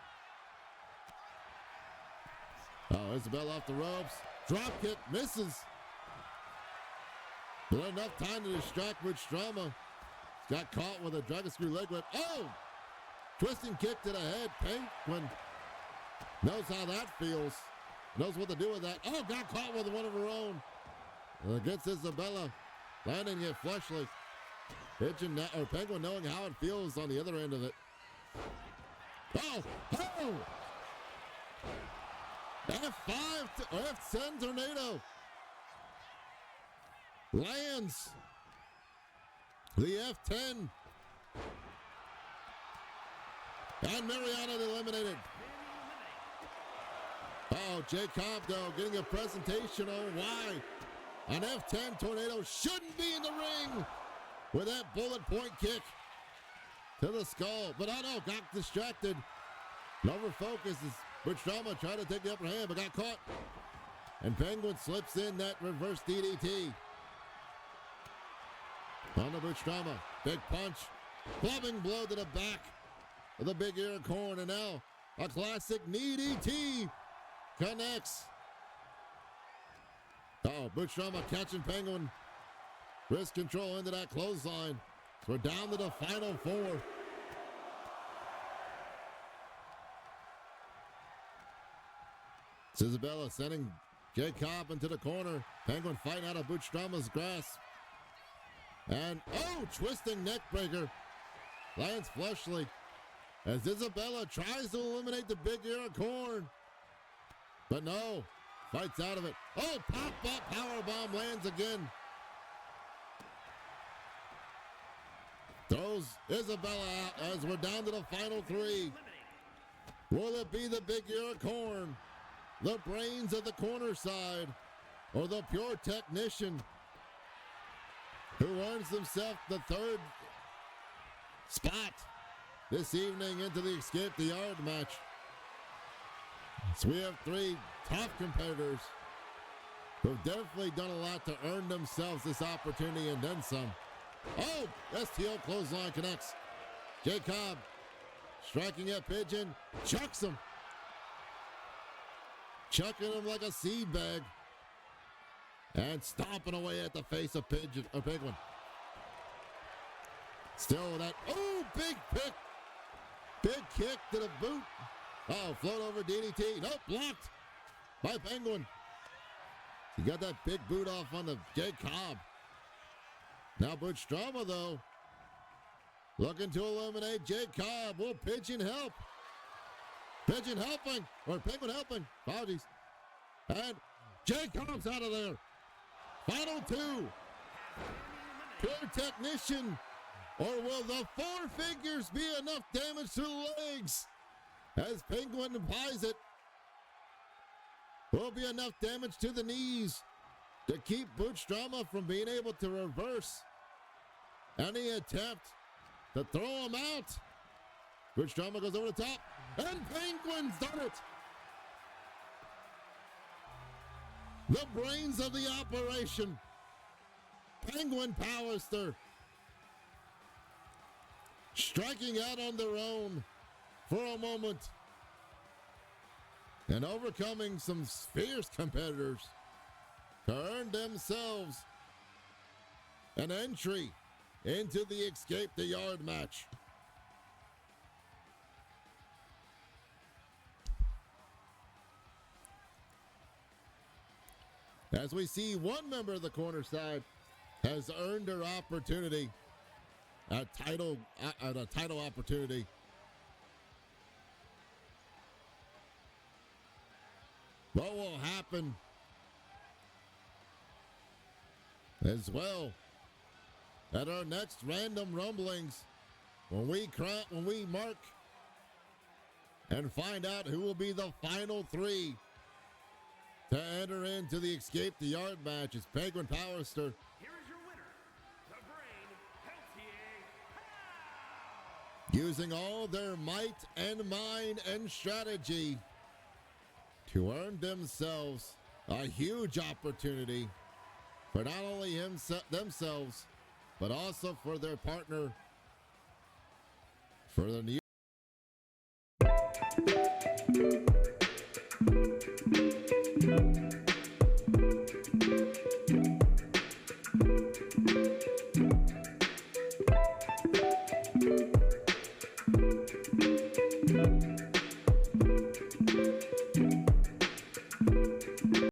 Oh, Isabella off the ropes. Drop kick misses. But enough time to distract Butch Drama. Got caught with a dragon screw leg whip. Oh! Twisting kick to the head. Penguin knows how that feels. Knows what to do with that. Oh, got caught with one of her own. Against Isabella. Landing it fleshly. Penguin knowing how it feels on the other end of it. Oh! Oh! F5 to F10 tornado. Lands. The F10. And Mariana eliminated. Oh, Jay Cobb, though, getting a presentation on why an F10 tornado shouldn't be in the ring with that bullet point kick to the skull. But I know, got distracted. Over focus as Butch Drama tried to take the upper hand, but got caught. And Penguin slips in that reverse DDT. On the Butch Drama. Big punch. Clubbing blow to the back of the big ear of corn. And now a classic knee DT connects. Oh, Butch Drama catching Penguin. Wrist control into that clothesline. So we're down to the final four. Isabella sending Jay Cobb into the corner. Penguin fighting out of Butch Drama's grasp. And, oh, twisting neck breaker. Lands fleshly as Isabella tries to eliminate the big ear of corn. But no, fights out of it. Oh, pop-up powerbomb lands again. Throws Isabella out as we're down to the final three. Will it be the big ear of corn, the brains of the corner side, or the pure technician who earns himself the third spot this evening into the Escape the Yard match? So we have three tough competitors who've definitely done a lot to earn themselves this opportunity and then some. Oh, STO clothesline connects. Jay Cobb striking at Pigeon, chucks him. Chucking him like a seed bag. And stomping away at the face of Penguin. Still that, oh, big pick. Big kick to the boot. Oh, float over DDT. Nope, blocked by Penguin. He got that big boot off on the Jay Cobb. Now Butch Drama, though, looking to eliminate Jay Cobb. Will Pigeon help? Pigeon helping, or Penguin helping. Apologies. And Jay Cobb's out of there. Final two. Pure technician, or will the four figures be enough damage to the legs? As Penguin implies it, will be enough damage to the knees to keep Butch Drama from being able to reverse any attempt to throw him out. Butch Drama goes over the top, and Penguin's done it. The brains of the operation. Penguin Powerster striking out on their own for a moment and overcoming some fierce competitors to earn themselves an entry into the Escape the Yard match. As we see, one member of the corner side has earned her opportunity, a title opportunity. What will happen as well. At our next Random Rumblings, when we mark and find out who will be the final 3 to enter into the Escape the Yard match, it's Penguin Powerster. Here is your winner, the Brain, Peltier Pow! Using all their might and mind and strategy to earn themselves a huge opportunity for not only themselves, but also for their partner for the new.